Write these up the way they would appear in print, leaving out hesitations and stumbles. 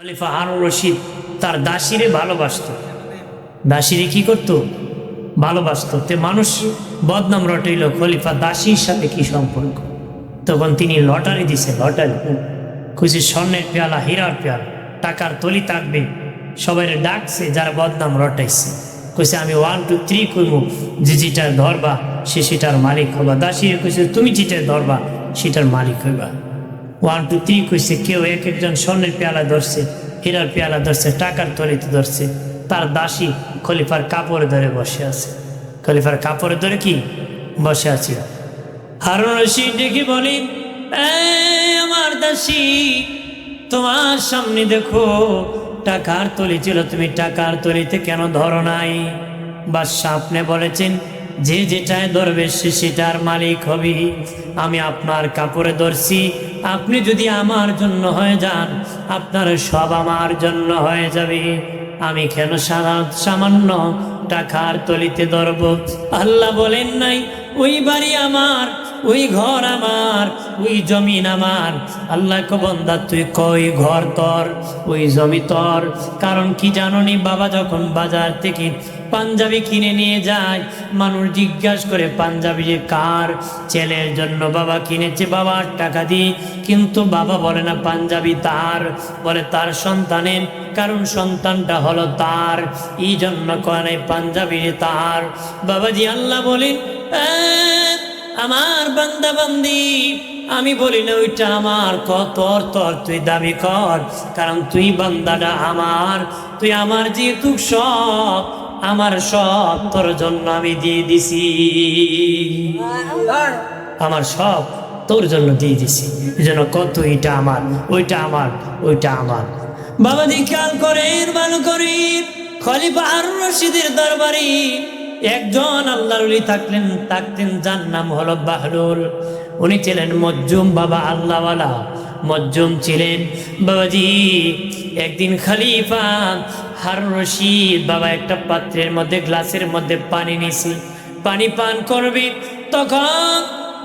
খলিফা হারুন রশিদ তার দাসীরে ভালোবাসত। দাসীরে কি করতো? ভালোবাসত। তে মানুষ বদনাম রটাইল খলিফা দাসীর সাথে কি সম্পর্ক। তখন তিনি লটারি দিছে, লটারি খুঁজে স্বর্ণের পেয়ালা, হীরার পেয়ালা, টাকার তলি থাকবে। সবাই ডাকছে যারা বদনাম রটাইছে, কইছে আমি 1 2 3 করবো, যে যেটার ধরবা সে সেটার মালিক হবা। দাসীরে কইছে তুমি যেটার ধরবা সেটার মালিক হইবা। 1 2 3 কইছে। কেউ এক একজন স্বর্ণের পেয়ালা ধরছে, হীরার পেয়ালা ধরছে, টাকার তলিতে ধরছে। তার দাসী খলিফার কাপড়ে ধরে বসে আছে। খলিফার কাপড়ে ধরে কি বসে আছে। হারুন রশিদ ডেকে বলি, আমার দাসী, তোমার সামনে দেখো টাকার তলি ছিল, তুমি টাকার তলিতে কেন ধরো নাই? বাদশাহ আপনি বলেছেন যে যেটায় ধরবে সে সেটার মালিক হবে। আমি আপনার কাপড়ে ধরছি, আপনি যদি আমার জন্য হয়ে যান আপনার সব আমার জন্য হয়ে যাবে। আমি কেন সামান্য টাকার তলিতে ধরব? আল্লাহ বলেন নাই ওই বাড়ি আমার, ওই ঘর আমার, ওই জমিন আমার? আল্লাহ কো বান্দা তুই কই ঘর তোর, ওই জমি তোর। কারণ কি জাননি, বাবা যখন বাজার থেকে পাঞ্জাবি কিনে নিয়ে যায়, মানুষ জিজ্ঞাসা করে পাঞ্জাবি যে কার? ছেলের জন্য বাবা কিনেছে বাবার টাকা দিয়ে, কিন্তু বাবা বলে না পাঞ্জাবি তার, বলে তার সন্তানের, কারণ সন্তানটা হলো তার, এই জন্য কয় পাঞ্জাবি তার। বাবাজি আল্লাহ বলেন আমার বান্দা বান্দি, আমি বলি না ওইটা আমার, তোর তোর তুই দাবি কর, কারণ তুই বান্দাটা আমার, তুই আমার যেহেতু সব, আমার সব তোর জন্য আমি দিয়ে দিছি, আমার সব তোর জন্য দিয়ে দিছি। এই জন্য কত এটা আমার, ওইটা আমার, ওইটা আমার। বাবাজি খেয়াল করেন ভালো করে, খলিফা হারুন রশিদের দরবারে একজন আল্লাহর ওলি থাকতেন যার নাম হলো বাহলুল। উনি ছিলেন মজ্জুম, বাবা আল্লাহওয়ালা মজ্জুম ছিলেন। বাবাজি একদিন খলিফা হারুন রশিদ বাবা একটা পাত্রের মধ্যে, গ্লাসের মধ্যে পানি নিছি, পানি পান করবে। তখন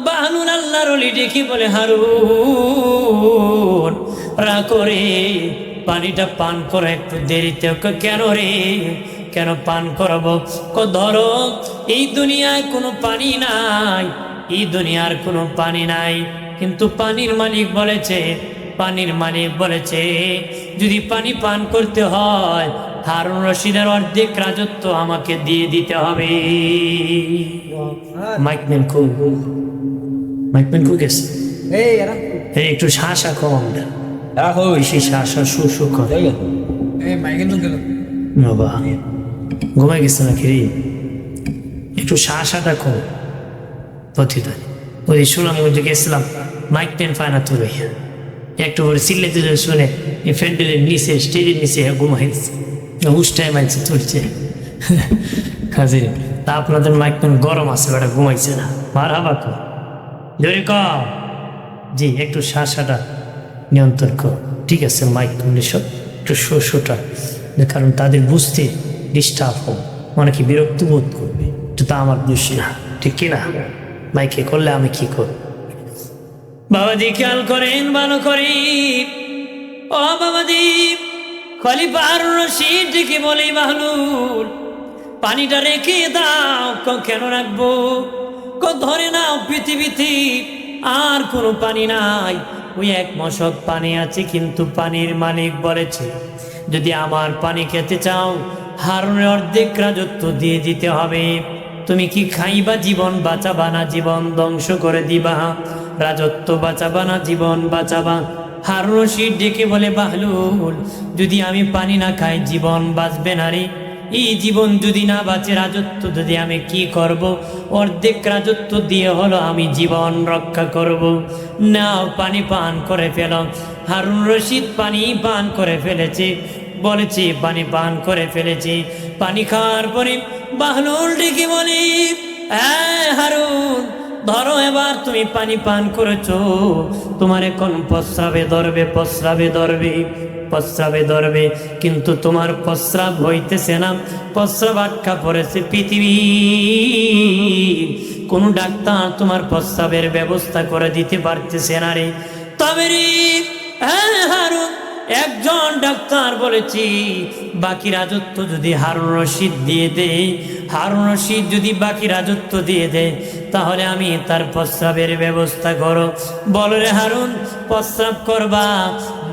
বাহলুল আল্লাহর ওলি ডেকে বলে, হারুন রা করে পানিটা পান করো একটু দেরিতে। কেন রে, কেন পান করাবো? ধরো এই দুনিয়ায় কোনো পানি নাই, এই দুনিয়ার কোনো পানি নাই, কিন্তু পানির মালিক বলেছে, পানির মালিক বলেছে যদি পানি পান করতে হয় হারুন রশিদের অর্ধেক রাজত্ব আমাকে দিয়ে দিতে হবে। মাইকম্যান খুব গেছে, একটু শাসা কম বেশি শাসা শু করে বাবা ঘুমাই গেছে নাকি রে, একটু শাসাটা কম। প্রতিদিন ওই সুনামগঞ্জে গেছিলাম, মাইক টেন ফায়না তুলে একটু করে চিল্লাতে শুনে এই ফ্যান্ডেলের নিচে, স্টেজের নিচে ঘুমাই গেছে, উষ্টায় মাইছে তুলছে কাজে। তা আপনাদের মাইক পেন গরম আছে, ওটা ঘুমাইছে না, মার হাবা কম জোরে কম। জি একটু শাসাটা নিয়ন্ত্রণ কর, ঠিক আছে? মাইক সব একটু শোটা, কারণ তাদের বুঝতে ডিস্টার্ব হোক, অনেকে বিরক্ত বোধ করবে। তো তা আমার দোষ না, ঠিক কিনা? মাইকে করলে আমি কি করব? বাবাজি খেয়াল করেন ভালো করে, ও বাবাজি খলিফা হারুন রশিদ ডেকে বলে, বাহলুল পানিটা রেখে দাও। কেন রাখবো? ধরে নাও পৃথিবীতে আর কোনো পানি নাই, ওই এক মশক পানি আছে, কিন্তু পানির মালিক বলেছে যদি আমার পানি খেতে চাও হারুনের অর্ধেক রাজত্ব দিয়ে দিতে হবে। তুমি কি খাইবা? জীবন বাঁচাবা না জীবন ধ্বংস করে দিবা? রাজত্ব বাঁচাবা না জীবন বাঁচাবা? হারুন রশিদ ডেকে বলে, বাহলুল যদি আমি পানি না খাই জীবন বাঁচবে না রে। এই জীবন যদি না বাঁচে, রাজত্ব যদি আমি কি করব? অর্ধেক রাজত্ব দিয়ে হলো আমি জীবন রক্ষা করব। নাও পানি পান করে ফেল। হারুন রশিদ পানি পান করে ফেলেছে, বলেছে পানি পান করে ফেলেছে। পানি খাওয়ার পরে বাহলুল ডেকে বলে, হারুন ধরো এবার তুমি পানি পান করেছো, তোমার এখন প্রস্রাবে ধরবে, প্রস্রাবে ধরবে, প্রস্রাবে ধরবে, কিন্তু তোমার প্রস্রাব হইতেছে না, প্রস্রাব আটকা পড়েছে। পৃথিবী কোন ডাক্তার তোমার প্রস্রাবের ব্যবস্থা করে দিতে পারতেছে না রে। তবে রে হারুন একজন ডাক্তার বলেছি বাকি রাজত্ব যদি হারুন রশিদ দিয়ে দেয়, হারুন রশিদ যদি বাকি রাজত্ব দিয়ে দেয়, তাহলে আমি তার প্রস্রাবের ব্যবস্থা করো। বলো রে হারুন, প্রস্রাব করবা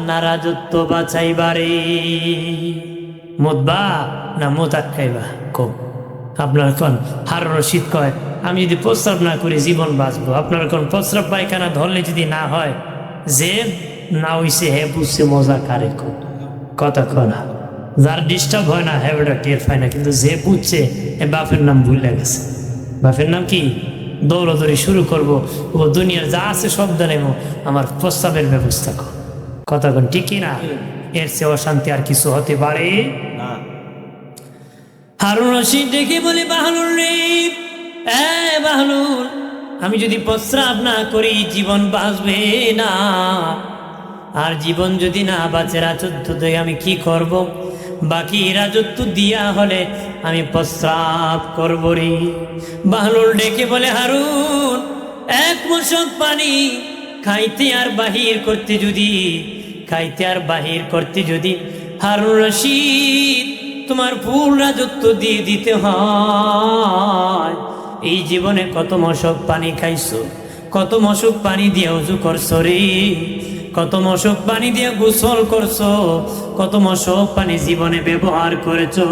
না রাজত্ব বাঁচাইবারে? মুতবা না মুত আটকাইবা? কো আপনার কোন? হারুন রশিদ কয় আমি যদি প্রস্রাব না করি জীবন বাঁচবো। আপনার কোন প্রস্রাব পায়খানা ধরলে যদি না হয়, যে না হইছে হে বুঝছে মজা কারে কথা কনা। যার ডিস্টার্ব হয় না হ্যাঁ ওটা টের পায় না, কিন্তু যে বুঝছে এ বাপের নাম ভুলে গেছে। বাপের নাম কি? দৌড়দৌড়ি শুরু করব, ও দুনিয়ার যা আছে সব দেব, আমার প্রস্তাবের ব্যবস্থা কর। কথা কন ঠিক না? এর চেয়ে অশান্তি আর কিছু হতে পারে না। হারুন রশিদ ডেকে বলে বাহলুল রে, বাহলুল, আমি যদি প্রস্রাব না করি জীবন বাঁচবে না, আর জীবন যদি না বাঁচে রাজত্ব দেয় আমি কি করব? বাকি রাজত্ব দিয়া হলে আমি প্রস্রাব করব রে। বাহলুল ডেকে বলে হারুন, এক মশক পানি খাইতে আর বাহির করতে যদি, খাইতে আর বাহির করতে যদি হারুন রশিদ তোমার ফুল রাজত্ব দিয়ে দিতে হয়, এই জীবনে কত মশক পানি খাইছো, কত মশক পানি দিয়ে উজু করছো রে, কত মশক পানি দিয়ে গোসল করছো, কত মশক পানি জীবনে ব্যবহার করেছো,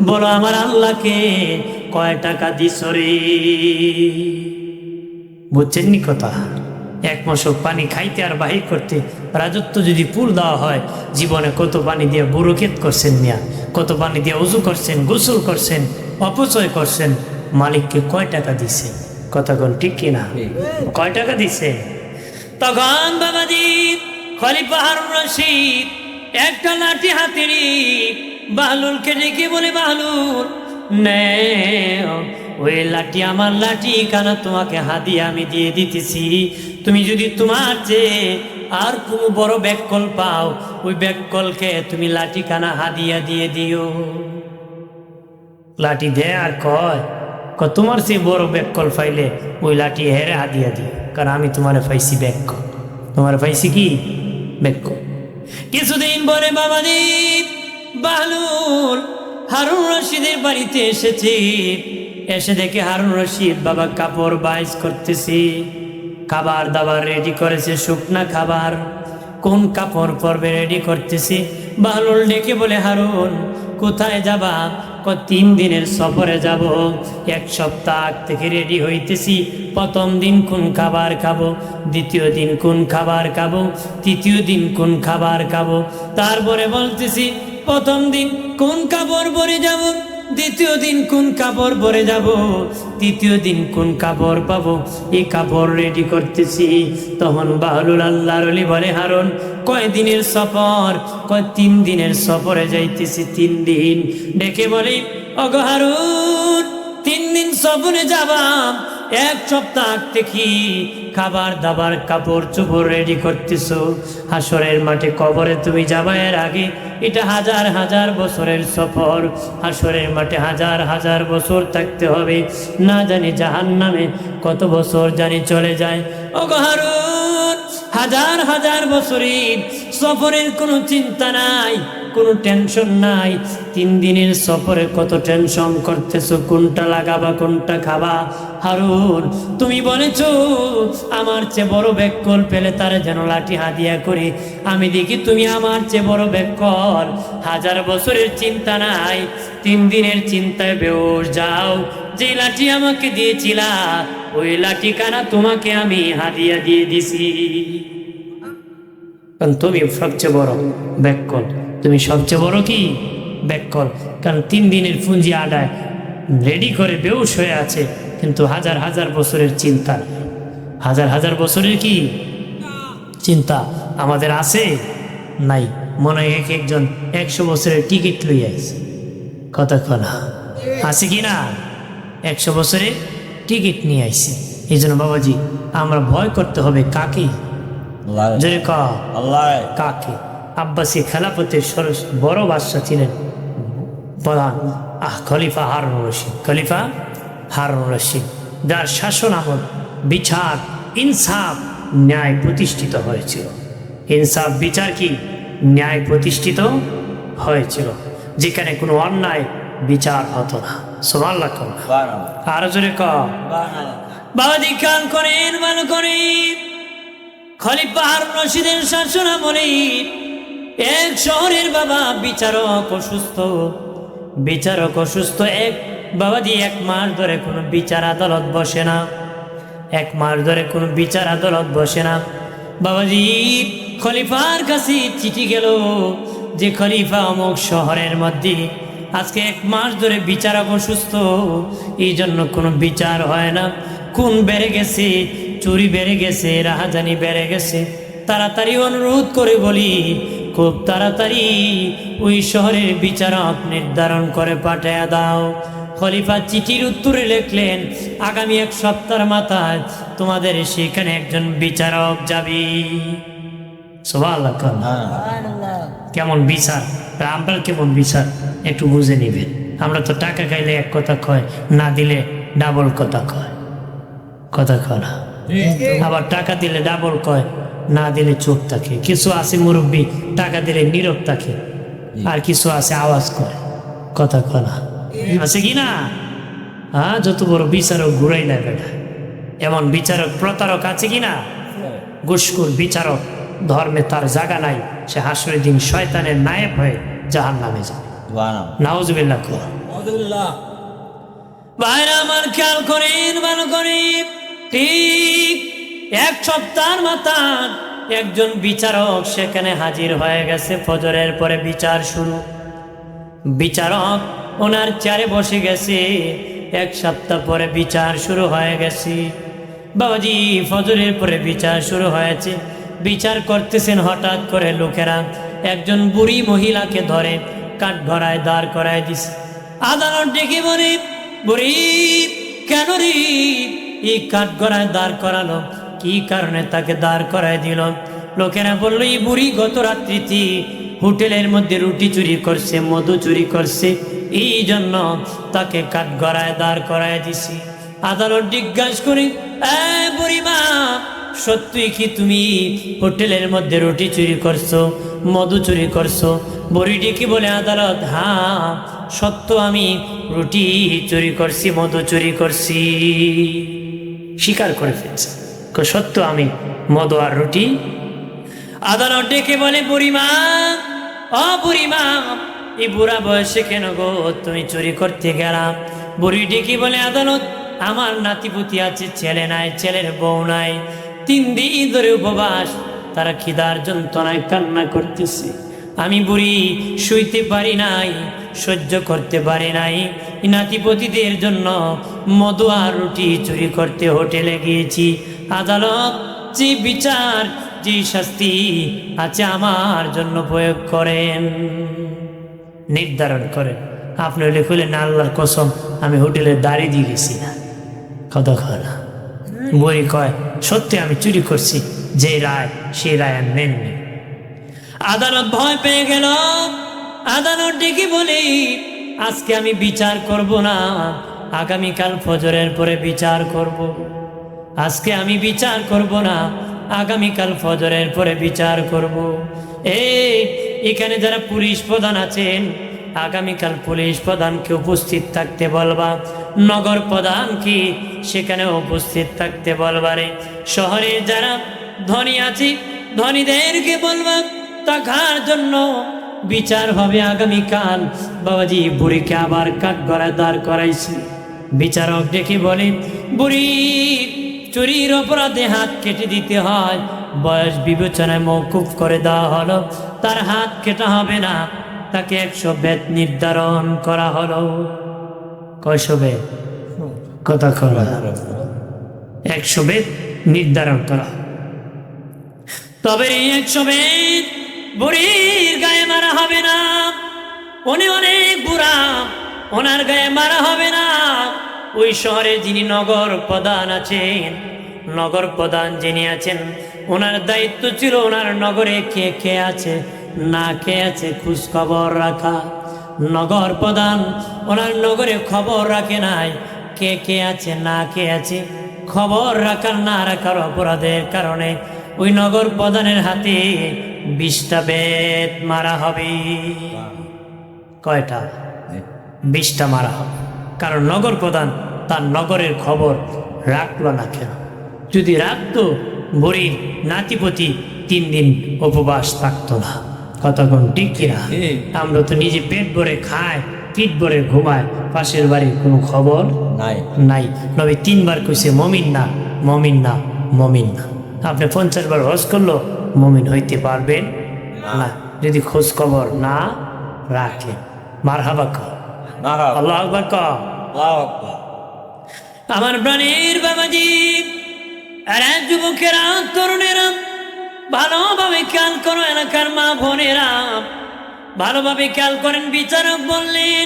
বলো আমার আল্লাহকে কয় টাকা দিছ রে? বুঝছেন নি কথা? এক মশক পানি খাইতে আর বাহির করতে রাজত্ব যদি পুল দেওয়া হয়, জীবনে কত পানি দিয়ে বুরুক্ষেত করছেন মিয়া, কত পানি দিয়ে উজু করছেন, গোসল করছেন, অপচয় করছেন, মালিককে কয় টাকা দিছে? কথা কোন ঠিক কিনা? কয় টাকা দিছে? তখন বাবাজি খলিফা হারুন রশিদ একটা লাঠি হাতে নিয়ে বাহলুলকে ডেকে বলে বাহলুল নে, ওই লাঠি আমার লাঠি কানা তোমাকে হাদিয়া আমি দিয়ে দিতেছি, তুমি যদি তোমার চেয়ে আর কোনো বড় ব্যাককল পাও ওই ব্যাককলকে তুমি লাঠি কানা হাদিয়া দিয়ে দিও। লাঠি দে আর কয় তোমার চেয়ে বড় ব্যাককল পাইলে ওই লাঠি হেরে হাদিয়া দিও, কারণ আমি তোমার পাইছি ব্যাককল, তোমার পাইছি কি ব্যাককল। কিছুদিন পরে বাবাজি বাহলুল হারুন রশিদের বাড়িতে এসেছে, এসে দেখে হারুন রশিদ বাবা কাপড় বাইজ করতেছে, খাবার দাবার রেডি করেছে, শুকনা খাবার, কোন কাপড় পরবে রেডি করতেছে। বাহলুল ডেকে বলে হারুন কোথায় যাবা? 3 দিনের সফরে যাব, 1 সপ্তাহ থেকে রেডি হইতেছি, প্রথম দিন কোন খাবার খাবো, দ্বিতীয় দিন কোন খাবার খাবো, তৃতীয় দিন কোন খাবার খাবো, তারপরে বলতেছি প্রথম দিন কোন কাপড় পরে যাব, দ্বিতীয় দিন কোন কাপড় পরে যাব, তৃতীয় দিন কোন কাপড় পাবো, এই কাপড় রেডি করতেছি। তখন বাহলুল আল্লাহর ওলি বলে হারুন কয় দিনের সফর? 3 দিনের সফরে যাইতেছি। 3 দিন। ডেকে বলি ওগো হারুন 3 দিন সফরে যাবা, 1 সপ্তাহ থেকে খাবার দাবার কাপড় চোপড় রেডি করতেছো, হাসরের মাঠে কবরে তুমি যাবা, এর আগে এটা হাজার হাজার বছরের সফর, হাসরের মাঠে হাজার হাজার বছর থাকতে হবে, না জানি জাহান্নামে কত বছর জানি চলে যায়। ওগো হারুন হাজার হাজার বছরের সফরের কোনো চিন্তা নাই, কোনো টেনশন নাই, 3 দিনের সফরে কত টেনশন করতেছো, কোনটা লাগাবা কোনটা খাবা? হারুন তুমি বলেছো আমার চেয়ে বড় ব্যাককল পেলে তারা যেন লাঠি হাদিয়া করে, আমি দেখি তুমি আমার চেয়ে বড় ব্যাককল, হাজার বছরের চিন্তা নাই, 3 দিনের চিন্তায় বেউস যাও, যে লাঠি আমাকে দিয়েছিলা ওই লাঠি কানা তোমাকে আমি হাদিয়া দিয়ে দিছি, কারণ তুমি সবচেয়ে বড় ব্যাককল, তুমি সবচেয়ে বড় কি ব্যাককল, কারণ 3 দিনের পুঁজি আডায় রেডি করে বেউস হয়ে আছে, কিন্তু হাজার হাজার বছরের চিন্তা, হাজার হাজার বছরের কি চিন্তা আমাদের আছে নাই? মনে হয় একজন 100 বছরের টিকিট লই আইছে, কথা কনা আছে কি না? 100 বছরের টিকিট নিয়ে আইছে। এই জন্য বাবাজি আমরা ভয় করতে হবে কাকে? জোরে ক আল্লাহ। কাকে? আব্বাসী খেলাফতের সরস বড় বাদশা ছিলেন প্রধান খলিফা হারুন রশিদ, খলিফা হারুন রশিদ, যার শাসন আমল বিচার ইনসাফ ন্যায় প্রতিষ্ঠিত হয়েছিল। ইনসাফ বিচার কি ন্যায় প্রতিষ্ঠিত হয়েছিল, যেখানে কোনো অন্যায় বিচার হতো না। সুবহানাল্লাহ। আরো জোরে ক। বাবাজি খেয়াল করেন, ভালো করে। খলিফা হারুন রশিদের শাসনামলে এক শহরের বাবা বিচারক অসুস্থ। বাবাজি 1 মাস ধরে কোনো বিচার আদালত বসে না। 1 মাস ধরে কোনো বিচার আদালত বসে না। বাবাজি খলিফার কাছে চিঠি গেল যে খলিফা অমুক শহরের মধ্যে আজকে 1 মাস ধরে বিচারক অসুস্থ, এই জন্য কোনো বিচার হয় না। খুন বেড়ে গেছে, চুরি বেড়ে গেছে, রাহাজানি বেড়ে গেছে। তাড়াতাড়ি অনুরোধ করে বলি, খুব তাড়াতাড়ি ওই শহরের বিচারক নির্ধারণ করে পাঠিয়ে দাও। খলিফা চিঠির উত্তরে লিখলেন, আগামী 1 সপ্তাহের মাথায় তোমাদের সেখানে একজন বিচারক যাবে। সুবহানাল্লাহ। কেমন বিচার, আমরা কেমন বিচার একটু বুঝে নিবেন। আমরা তো টাকা খাইলে এক কথা কয়, না দিলে ডাবল কথা কয় না। আবার টাকা দিলে ডাবল কয়, না দিলে চুপ থাকে। কিছু আছে মুরব্বী টাকা দিলে নীরব থাকে, আর কিছু আছে আওয়াজ করে, কথা কয় না। আছে কি না? যত বড় বিচারক ঘুরাই না বেটা। এমন বিচারক প্রতারক আছে কি না? ঘুষখোর বিচারক, ধর্মে তার জায়গা নাই, সে হাসরের দিন শয়তানের নায়েব হয়ে জাহান্নামে যাবে। নাউজুবিল্লাহ। ভাইরা আমার খেয়াল করেন, ভালো করে। ঠিক 1 সপ্তাহের মাথায় একজন বিচারক সেখানে হাজির হয়ে গেছে। ফজরের পরে বিচার শুরু। বিচারক ওনার চেয়ারে বসে গেছে। 1 সপ্তাহ পরে বিচার শুরু হয়ে গেছে। বাবাজি ফজরের পরে বিচার শুরু হয়েছে। বিচার করতেছেন, হঠাৎ করে লোকেরা একজন বুড়ি মহিলাকে ধরে কাঠগড়ায় দাঁড় করায় দিছে। আদালত ডেকে বলে, বুড়ি কেন রে এই কাঠগড়ায় দাঁড় করালো? কি কারণে তাকে দাঁড় করায় দিল? লোকেরা বললো, এই বুড়ি গত রাত্রিতে হোটেলের মধ্যে রুটি চুরি করছে, মধু চুরি করছে, এই জন্য তাকে কাঠগড়ায় দাঁড় করায় দিছি। আদালত জিজ্ঞাসা করে, বুড়িমা সত্যি কি তুমি হোটেলের মধ্যে রুটি চুরি করছো, মধু চুরি করছো? বুড়িটি কি বলে, আদালত, হ্যাঁ সত্য, আমি রুটি চুরি করছি, মধু চুরি করছি। স্বীকার করে ফেলছে, সত্য আমি মধু আর রুটি। আদালত ডেকে বলে, বুড়িমা, বুড়িমা এই বুড়া বয়সে কেন গো তুমি চুরি করতে গেলা? বুড়ি ডেকে বলে, আদালত, আমার নাতিপুতি আছে, ছেলে নাই, ছেলের বউ নাই, 3 দিন ধরে উপবাস, তারা খিদার যন্ত্রণায় কান্না করতেছে। আমি বুড়ি শুইতে পারি নাই, সহ্য করতে পারি নাই, নাতিপতিদের জন্য মধু আর রুটি চুরি করতে হোটেলে গিয়েছি। আদালত যে বিচার, যে শাস্তি আছে আমার জন্য প্রয়োগ করেন, নির্ধারণ করেন। আপনি লিখলেন, আল্লাহর কসম আমি হোটেলে দাঁড়িয়ে দিয়ে গেছি না, কথা কয় না। বুড়ি কয়, সত্যি আমি চুরি করছি, যে রায় সেই রায় আমি মেনে। আদালত ভয় পেয়ে গেল। আদালত ডেকে বলি, আজকে আমি বিচার করব না, আগামীকাল ফজরের পরে বিচার করব। আজকে আমি বিচার করব না, আগামীকাল ফজরের পরে বিচার করব। এখানে যারা পুলিশ প্রধান আছেন, আগামীকাল পুলিশ প্রধানকে উপস্থিত থাকতে বলবা, নগর প্রধানকে সেখানে উপস্থিত থাকতে বলবারে, শহরের যারা ধনী আছে ধনীদেরকে বলবা টাকার জন্য বিচার হবে আগামীকাল। বাবাজি বুড়িকে আবার কাঠগড়ায় দাঁড় করাইছি। বিচারক ডেকে বলে, বুড়ি চুরির অপরাধে হাত কেটে দিতে হয়, বয়স বিবেচনায় মওকুফ করে দেওয়া হলো, তার হাত কেটা হবে না, তাকে 100 বেত নির্ধারণ করা হলো। কয়শো বেত? কথা করা 100 বেত নির্ধারণ করা। তবে এই 100 বেত বুড়ির গায়ে মারা হবে না, উনি অনেক বুড়া, ওনার গায়ে মারা হবে না। ওই শহরে যিনি নগর প্রধান আছেন, নগর প্রধান যিনি আছেন, ওনার দায়িত্ব ছিল ওনার নগরে কে কে আছে না কে আছে খোঁজ খবর রাখা। নগর প্রধান ওনার নগরে খবর রাখে নাই, কে কে আছে না কে আছে। খবর রাখার না রাখার অপরাধের কারণে ওই নগর প্রধানের হাতে 20টা বেত মারা হবে। কয়টা? 20টা মারা হবে। কারণ নগর প্রধান তার নগরের খবর রাখলো না কেন? যদি রাখতো বুড়ির নাতিপতি 3 দিন উপবাস থাকতো না। কতক্ষণ ঠিক কিনা? আমরা তো নিজে পেট ভরে খায়, পিঠ ভরে ঘুমায়, পাশের বাড়ির কোনো খবর নাই। নবী 3 বার কইছে মমিন না, মমিন না, মমিন না। আপনি 50 বার হজ করলো মমিন হইতে পারবেন না যদি খোঁজ খবর না রাখেন। মারহাবা কও, আল্লাহু আকবার কও। আমার প্রাণের বাবাজি, আরে যুবকেরা, তরুণেরা, ভালোভাবে খেয়াল করো। এলাকার মা বোনেরা ভালোভাবে খেয়াল করেন। বিচারক বললেন,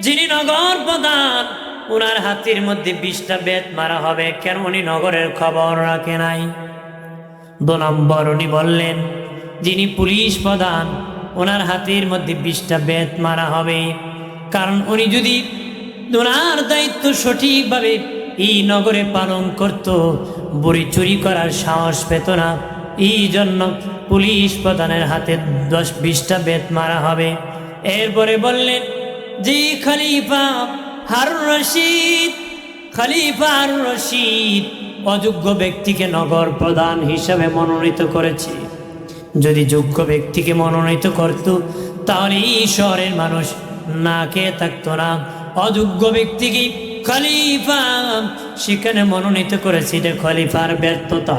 যিনি নগর প্রধান, ওনার হাতের মধ্যে 20টা বেত মারা হবে। কেন? উনি নগরের খবর রাখে নাই। 2 নম্বর, উনি বললেন, যিনি পুলিশ প্রধান, ওনার হাতের মধ্যে 20টা বেত মারা হবে। কারণ উনি যদি ওনার দায়িত্ব সঠিকভাবে এই নগরে পালন করত, বুড়ি চুরি করার সাহস পেত না। এই জন্য পুলিশ প্রধানের হাতে 10-20টা বেত মারা হবে। এরপরে বললেন, যে খলিফা হারুন রশিদ, খলিফা হারুন রশিদ অযোগ্য ব্যক্তিকে নগর প্রধান হিসাবে মনোনীত করেছে। যদি যোগ্য ব্যক্তিকে মনোনীত করত, তাহলে এই শহরের মানুষ না খেয়ে থাকতো না। অযোগ্য ব্যক্তিকে খলিফা সেখানে মনোনীত করেছে। এটা খলিফার ব্যর্থতা।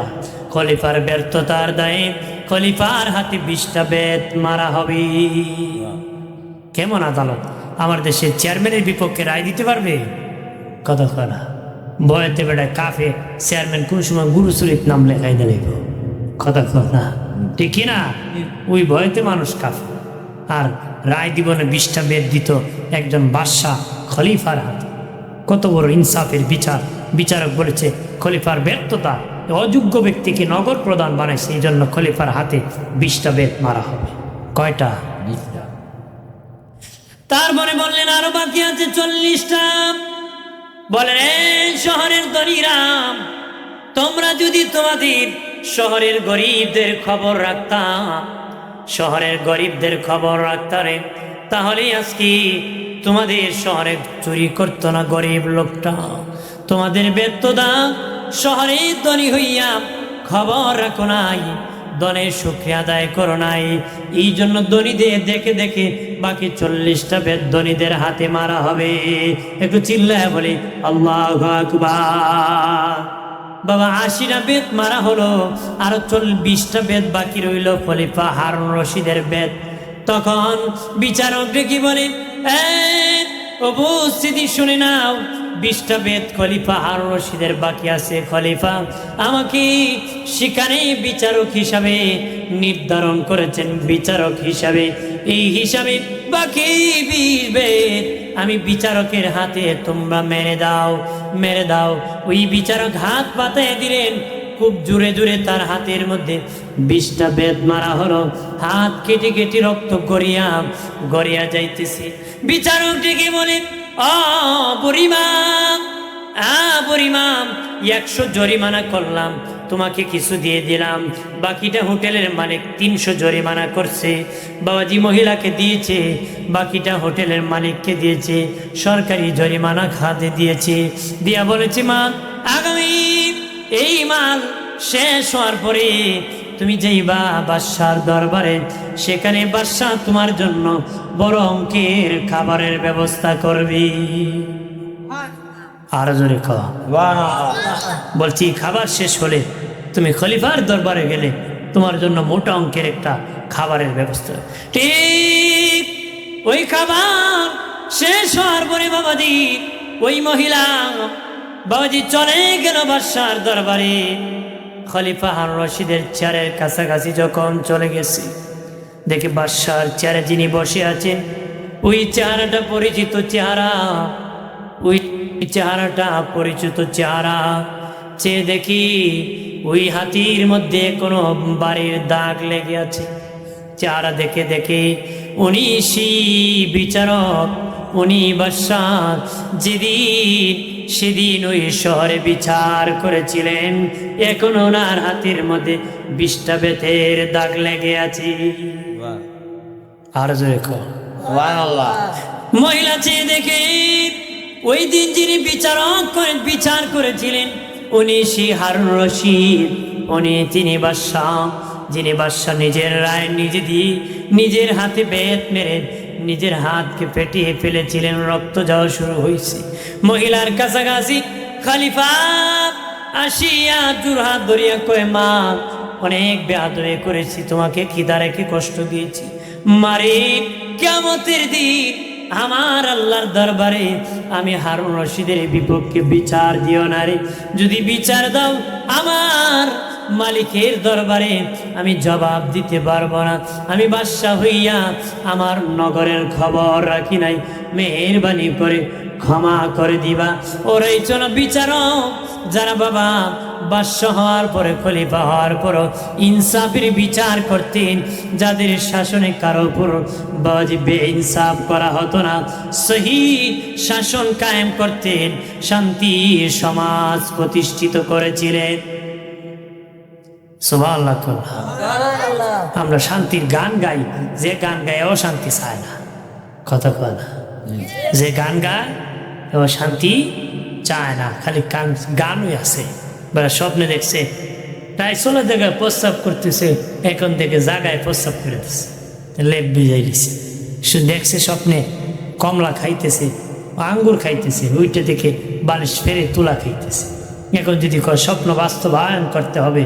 খলিফার ব্যর্থতার দায়ে খলিফার হাতে 20টা বেত মারা হবে। কেমন আদালত? আমার দেশের চেয়ারম্যানের বিপক্ষে রায় দিতে পারবে? কথা করা ভয়তে বেড়ায় কাফে চেয়ারম্যান কোন সময় গুরু শরীফ নাম লেখাই দেব। কথা না ঠিক কিনা? ওই ভয়তে মানুষ কাফে। আর রায় দিবনে 20টা বেত দিত একজন বাদশাহ খলিফার হাতে। কত বড় ইনসাফের বিচার! বিচারক বলেছে খলিফার ব্যর্থতা, অযোগ্য ব্যক্তিকে নগর প্রধান বানাইছে, এই জন্য খলিফার হাতে 20টা বেত মারা হবে। কয়টা? 20টা। তারপরে বললেন আরো বাকি আছে 40টা। বলেন, এই শহরের ধনীরা, তোমরা যদি তোমাদের শহরের গরিবদের খবর রাখতাম, শহরের গরিবদের খবর রাখতারে, তাহলে আজকে তোমাদের শহরে চুরি করতো না গরিব লোকটা। তোমাদের ব্যর্থতা, শহরে ধনী হইয়া খবর রাখো নাই, ধনের শুকরিয়া আদায় করো নাই। এই জন্য ধনীদের দেখে দেখে বাকি 40টা বেত ধনীদের হাতে মারা হবে। একটু চিল্লায় বলি আল্লাহু আকবার। বাবা 80টা বেত মারা হলো, আরো 20টা বেত বাকি রইল খলিফা হারুন রশিদের বেত। তখন বিচারক কি বলে, উপস্থিতি শুনে নাও, 20টা বেত খলিফা হারুন রশিদের বাকি আছে। খলিফা আমাকে সেখানে বিচারক হিসাবে নির্ধারণ করেছেন। বিচারক হিসাবে এই হিসাবে বাকি 20 বেত আমি বিচারকের হাতে তোমরা মেরে দাও, মেরে দাও। ওই বিচারক হাত পাতায় দিলেন, খুব জোরে জোরে তার হাতের মধ্যে 20টা বেত মারা হলো। হাত কেটে কেটে রক্ত গড়িয়া যাইতেছে। বিচারক ডেকে বলে, পরিমাম, পরিমাম, 100 জরিমানা করলাম, তোমাকে কিছু দিয়ে দিলাম। বাকিটা হোটেলের মালিক 300 জরিমানা করছে। বাবাজি মহিলাকে দিয়েছে, বাকিটা হোটেলের মালিককে দিয়েছে, সরকারি জরিমানা খাতে দিয়েছে। দিয়া বলেছে, মা, আগামী এই মাল শেষ হওয়ার পরে তুমি যাইবা বাদশার দরবারে, সেখানে বাদশা তোমার জন্য বড় অঙ্কের খাবারের ব্যবস্থা করবি। আর জোরে খাওয়া বলছি, খাবার শেষ হলে তুমি খলিফার দরবারে গেলে তোমার জন্য মোটা অঙ্কের একটা খাবারের ব্যবস্থা। ঠিক ওই খাবার শেষ হওয়ার পরে বাবাজি ওই মহিলা বাবাজি চলে গেল বাদশার দরবারে। খলিফা হারুন রশিদের চেয়ারের কাছাকাছি যখন চলে গেছে, দেখে বাদশার চেয়ারে যিনি বসে আছেন, ওই চেহারাটা পরিচিত চেহারা, ওই চেহারাটা পরিচিত চেহারা। চেয়ে দেখি ওই হাতির মধ্যে কোনো বাড়ির দাগ লেগে আছে। চেহারা দেখে দেখে উনি সেই বিচারক, উনি বাদশাহ যেদিন সেদিন ওই শহরে বিচার করেছিলেন, এখন ওনার হাতের মধ্যে 20টা বেতের দাগ লেগে আছে। আর জোরে কর সুবহানাল্লাহ। মহিলা চেয়ে দেখে ওই দিন যিনি বিচার করেছিলেন উনি শ্রী হারুন রশিদ, তিনি বাদশাহ, যিনি বাদশাহ নিজের রায় নিজে দিয়ে নিজের হাতে বেত মেরে নিজের হাতকে পেটিয়ে ফেলেছিলেন, রক্ত যাওয়া শুরু হয়েছে। মহিলার কাছাকাছি খলিফা আসিয়া দুর হাত ধরিয়া কয়, মা অনেক বেয়াদবি করেছি, তোমাকে খিদা রেখে কষ্ট দিয়েছি, মারে কিয়ামতের দিন আমার আল্লাহর দরবারে আমি হারুন রশিদের বিপক্ষে বিচার দিও না রে, যদি বিচার দাও আমার মালিকের দরবারে আমি জবাব দিতে পারবো না, আমি বাদশাহ হইয়া আমার নগরের খবর রাখি নাই, মেহেরবানি করে ক্ষমা করে দিবা। ওরাই চলো বিচারক যারা বাবা বাদশাহ হওয়ার পরে খলিফা হওয়ার পর ইনসাফের বিচার করতেন, যাদের শাসনে কারো উপর বেইনসাফ করা হতো না, সহি শাসন কায়েম করতেন, শান্তি সমাজ প্রতিষ্ঠিত করেছিলেন। সুবহানাল্লাহ। আমরা শান্তির গান গাই, যে গান গায় ও শান্তি চায় না, কথা কয় না, যে গান গায় ও শান্তি চায় না, খালি গানই আছে। স্বপ্নে দেখছে তাই চলে জায়গায় প্রস্রাব করতেছে, এখন থেকে জায়গায় প্রস্রাব করে দিচ্ছে, লেপ ভিজাই দিচ্ছে। সে দেখছে স্বপ্নে কমলা খাইতেছে, আঙ্গুর খাইতেছে, ওইটা দেখে বালিশ ফেরে তুলা খাইতেছে। এখন যদি স্বপ্ন বাস্তবায়ন করতে হবে,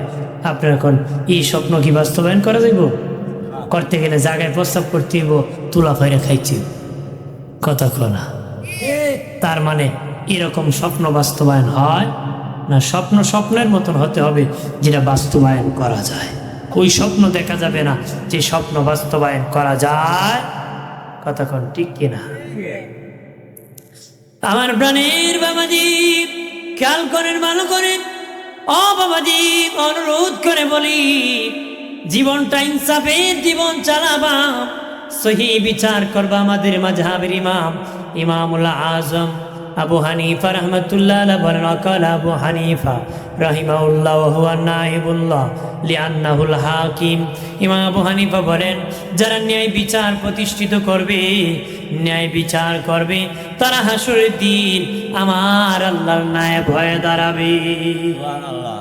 আপনার এখন এই স্বপ্ন কি বাস্তবায়ন করা যাইব? করতে গেলে জায়গায় প্রস্রাব করতে হইব, তুলা ফেরে খাইতে, কথা কনা। তার মানে এরকম স্বপ্ন বাস্তবায়ন হয় না, স্বপ্ন স্বপ্নের মতন হতে হবে যেটা বাস্তবায়ন করা যায়। ওই স্বপ্ন দেখা যাবে না যে স্বপ্ন বাস্তবায়ন করা যায়, কথা কন ঠিক কিনা? আমার প্রাণের বাবাজি খেয়াল করেন, ভালো করেন। ও বাবাজি অনুরোধ করে বলি, জীবনটা ইনসাফের জীবন চালাবা, সহি বিচার করবা। আমাদের মাযহাবের ইমামুল আজম আবু হানিফা রহমতুল্লাহ আলাইহি বলেন, ওয়াকাল আবু হানিফা রাহিমাহুল্লাহ ওয়া হুয়া নাইবুল্লাহ লিআন্নাহুল হাকিম। ইমাম আবু হানিফা বলেন, যারা ন্যায় বিচার প্রতিষ্ঠিত করবে, ন্যায় বিচার করবে, তারা হাসরের দিন আমার আল্লাহর নায়েব হয়ে দাঁড়াবে। সুবহানাল্লাহ।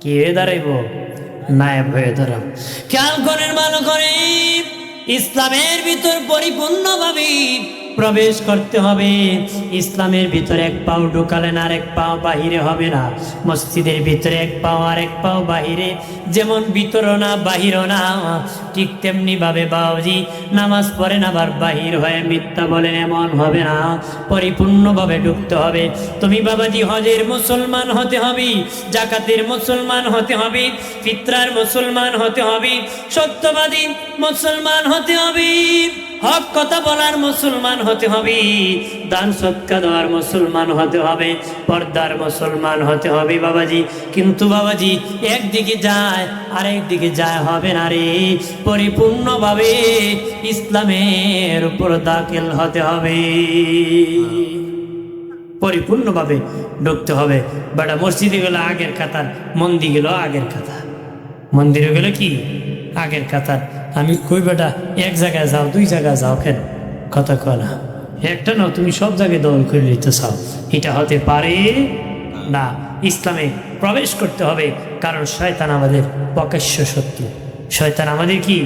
কি হয়ে দাঁড়াইব? নায়েব হয়ে দাঁড়াবে। খেয়াল করেন, ভালো করে। ইসলামের ভিতর পরিপূর্ণভাবে প্রবেশ করতে হবে। ইসলামের ভিতরে এক পাও ঢুকালেন আর এক পাও বাহিরে হবে না। মসজিদের ভিতরে এক পাও আর এক পাও বাহিরে, যেমন ভিতরও না বাহিরও না, ঠিক তেমনি ভাবে বাউজি নামাজ পড়েন আবার বাহির হয়ে মিথ্যা বলেন, এমন হবে না। পরিপূর্ণভাবে ঢুকতে হবে। তুমি বাবাজি হজের মুসলমান হতে হবে, জাকাতের মুসলমান হতে হবে, ফিতরার মুসলমান হতে হবে, সত্যবাদী মুসলমান হতে হবে, হক কথা বলার মুসলমান হতে হবে, দান সৎকা দেওয়ার মুসলমান হতে হবে, পর্দার মুসলমান হতে হবে বাবাজি। কিন্তু বাবাজি একদিকে যায় আরেক দিকে যায় হবে না রে। পরিপূর্ণভাবে ইসলামের উপর দাখিল হতে হবে, পরিপূর্ণভাবে ঢুকতে হবে। বেটা মসজিদে গেলে আগের কাতার, মন্দির গেল আগের কাতার, মন্দিরে গেলে কি আগের কাতার। আমি কই বেটা এক জায়গায় যাও, দুই জায়গায় যাও, কেন? কথা কয় না। একটা নাও, তুমি সব জায়গায় দখল করে নিতে চাও, এটা হতে পারে না। ইসলামে প্রবেশ করতে হবে, কারণ শয়তান আমাদের প্রকাশ্য শত্রু। শয়তান আমাদের কি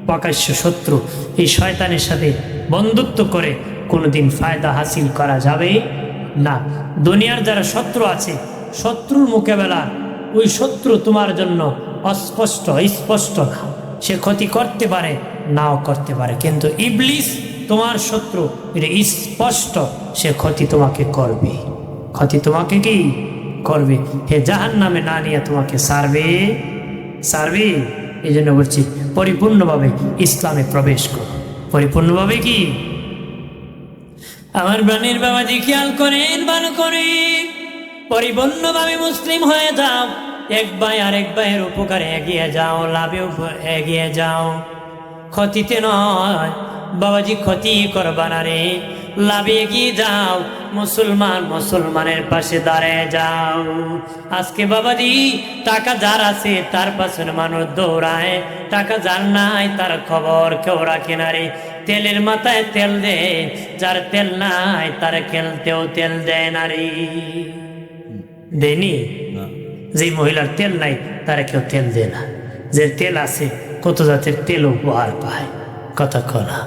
প্রকাশ্য শত্রু। এই শয়তানের সাথে বন্ধুত্ব করে কোনোদিন ফায়দা হাসিল করা যাবে না। দুনিয়ার যারা শত্রু আছে, শত্রুর মোকাবেলা, ওই শত্রু তোমার জন্য অস্পষ্ট স্পষ্ট না, সে ক্ষতি করতে পারে নাও করতে পারে, কিন্তু ইবলিস তোমার শত্রু, এটা স্পষ্ট, সে ক্ষতি তোমাকে করবে, ক্ষতি তোমাকে কি করবে, হে জাহান্নামে না নিয়ে তোমাকে সারবে। এই জন্য বলছি পরিপূর্ণভাবে ইসলামে প্রবেশ করো, পরিপূর্ণভাবে কি আমার প্রাণের বাবাজি খেয়াল করেন, ভালো করে। পরিপূর্ণভাবে মুসলিম হয়ে যাও, এক ভাই আরেক ভাইয়ের উপকারে এগিয়ে যাও, লাভে এগিয়ে যাও, ক্ষতিতে নয়। বাবাজি ক্ষতি করবা না রে, লাভে এগিয়ে যাও, মুসলমান মুসলমানের পাশে দাঁড়ায় যাও। আজকে বাবাজি টাকা যার আছে তার পাশে মানুষ দৌড়ায়, টাকা যার নাই তার খবর কেউ রাখে না রে। তেলের মাথায় তেল দে, যার তেল নাই তার খেলতেও তেল দেয় না রে। দেনি যে মহিলার তেল নাই তারা কেউ তেল দেয় না, যে তেল আছে কত জাতের তেল উপহার পায়। কথা কনা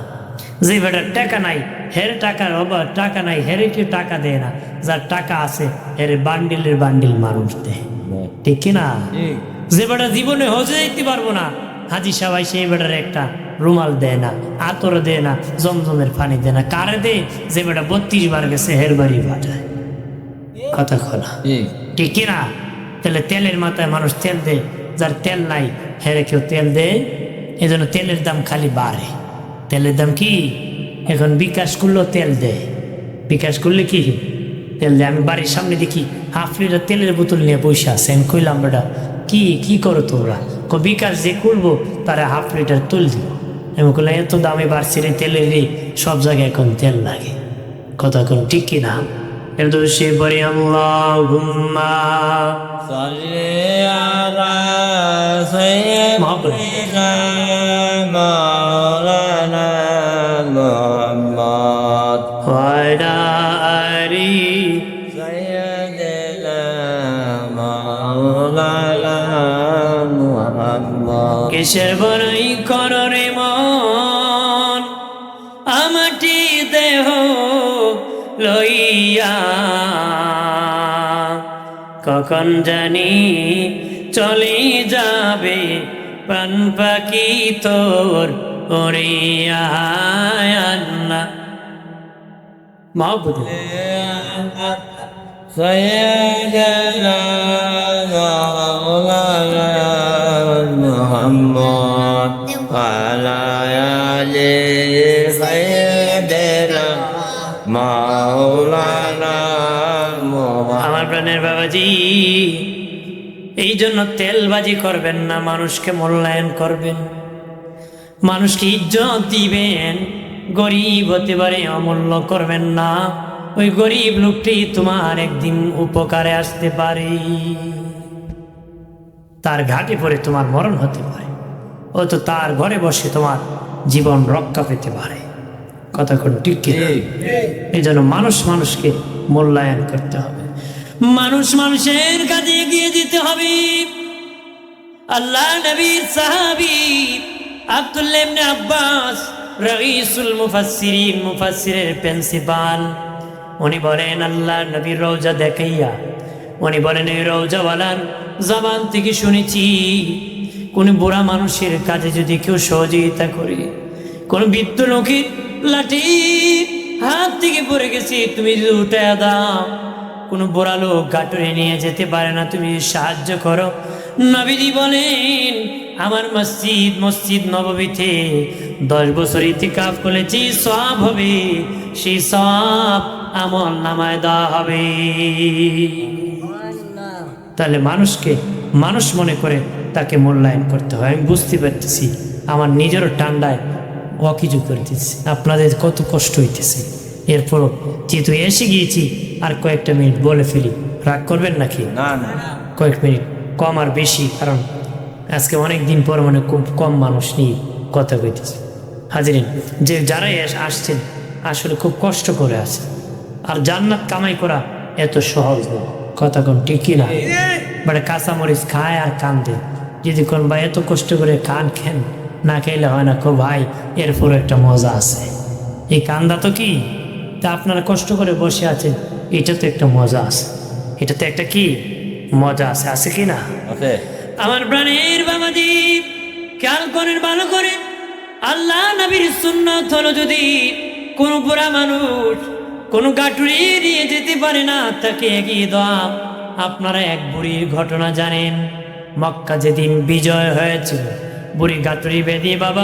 যে বেটার টাকা নাই হের টাকার অভাব, টাকা নাই হেরে কেউ টাকা দেয় না, যার টাকা আছে হেরে বান্ডিলের বান্ডিল মানুষ দেয়, ঠিক কিনা? যে বেটা জীবনে হজে যেতে পারবো না, হাজি সাহেব সেই বেটার একটা রুমাল দেয় না, আতর দেয় না, জমজমের পানি দেয় না, কারে দে? যে বেটা 32 বার গেছে হের বাড়ি পাঠায়। কথা কনা ঠিক কিনা? তাহলে তেলের মাথায় মানুষ তেল দেয়, যার তেল নাই হেরে কেউ তেল দেয়। এই জন্য তেলের দাম খালি বাড়ে। তেলের দাম কি এখন বিকাশ করলেও তেল দেয়, বিকাশ করলে কি তেল দেয়। আমি বাড়ির সামনে দেখি হাফ লিটার তেলের বোতল নিয়ে বসে আছে। আমি কইলাম বেটা কি করো তোমরা? বিকাশ যে করবো তারা হাফ লিটার তুল দিব। আমি বললাম এত দামে বাড়ছে রে তেলের রে, সব জায়গায় এখন তেল লাগে। কথা এখন ঠিক কিনা? এর তো সে পরে আল্লাহুম্মা সাল্লি আলা সাইয়্যিদিনা মাওলানা মুহাম্মদ ওয়া আলা আলি সাইয়্যিদিনা মাওলানা মুহাম্মদ। কিসের বড়াই করো রে মন আমাটি দেহ লইয়া, কখন জানি চলে যাবে প্রাণ পাখি তোর ওড়িয়া। আল্লাহ মাহবুব সাইয়্যিদিনা মাওলানা মুহাম্মদ ওয়া আলা আলি সাইয়্যিদিনা মাওলানা মুহাম্মদ। আমার প্রাণের বাবাজি, এই জন্য তেলবাজি করবেন না, মানুষকে মূল্যায়ন করবেন, মানুষকে ইজ্জত দিবেন। গরিব হতে পারে, অমূল্য করবেন না। ওই গরিব লোকটি তোমার একদিন উপকারে আসতে পারে, তার ঘাটে পড়ে তোমার মরণ হতে পারে, ও তো তার ঘরে বসে তোমার জীবন রক্ষা পেতে পারে। কথা কোন ঠিক কি? এই জন্য মানুষ মানুষকে মূল্যায়ন করতে হবে, মানুষ মানুষের কাছে এগিয়ে দিতে হবে। আল্লাহ নবীর সাহাবী আব্দুল্লাহ ইবনে আব্বাস রাইসুল মুফাসসিরিন, মুফাসসিরের প্রিন্সিপাল, উনি বলেন আল্লাহ নবীর রওজা দেখাইয়া, উনি বলেন এই রওজাওয়ালার জবান থেকে শুনেছি কোন বুড়া মানুষের কাজে যদি কেউ সহযোগিতা করে, কোন বৃদ্ধ লোকের লাঠি হাত থেকে পড়ে গেছে তুমি যদি উঠায় দাও, কোনো বুড়া লোক গাটুরে নিয়ে যেতে পারে না, তুমি সাহায্য করো। নবীজি বলেন আমার মসজিদ নববীতে 10 বছর ইতিকাফ করেছি, সওয়াব হবে, সেই সওয়াব আমল নামায় দেওয়া হবে। তাহলে মানুষকে মানুষ মনে করে তাকে মূল্যায়ন করতে হয়। আমি বুঝতে পারতেছি আমার নিজেরও ঠান্ডায় অকিছু করতেছি, আপনাদের কত কষ্ট হইতেছে। এরপর যেহেতু এসে গিয়েছি আর কয়েকটা মিনিট বলে ফেলি, রাগ করবেন নাকি? না না, কয়েক মিনিট কম আর বেশি, কারণ আজকে অনেক দিন পর মানে খুব কম মানুষ নিয়ে কথা কইতেছে। হাজিরিন, যে যারাই আসছেন আসলে খুব কষ্ট করে আছে, আর জান্নাত কামাই করা এত সহজ নয়। কথা কোন ঠিক কি না? মানে কাঁচামরিচ খায় আর কান্দে, যদি কোন ভাই এত কষ্ট করে কান খেন, না খাইলে হয় না খুব ভাই, এরপর একটা মজা আছে। এই কান্দা তো কি, তা আপনারা কষ্ট করে বসে আছেন, এটা তো একটা মজা আছে, এটা তো একটা কি মজা আছে, আছে কি না? ওকে আমার প্রাণের বাবাজি খেয়াল করেন ভালো করে, আল্লাহ নবীর সুন্নাত হলো যদি কোন বুড়া মানুষ কোন গাটুরি নিয়ে যেতে পারে না, তাকে এগিয়ে দাও। আপনারা এক বুড়ির ঘটনা জানেন, মক্কা যেদিন বিজয় হয়েছিল, বুড়ি গাটুরি বেঁধে বাবা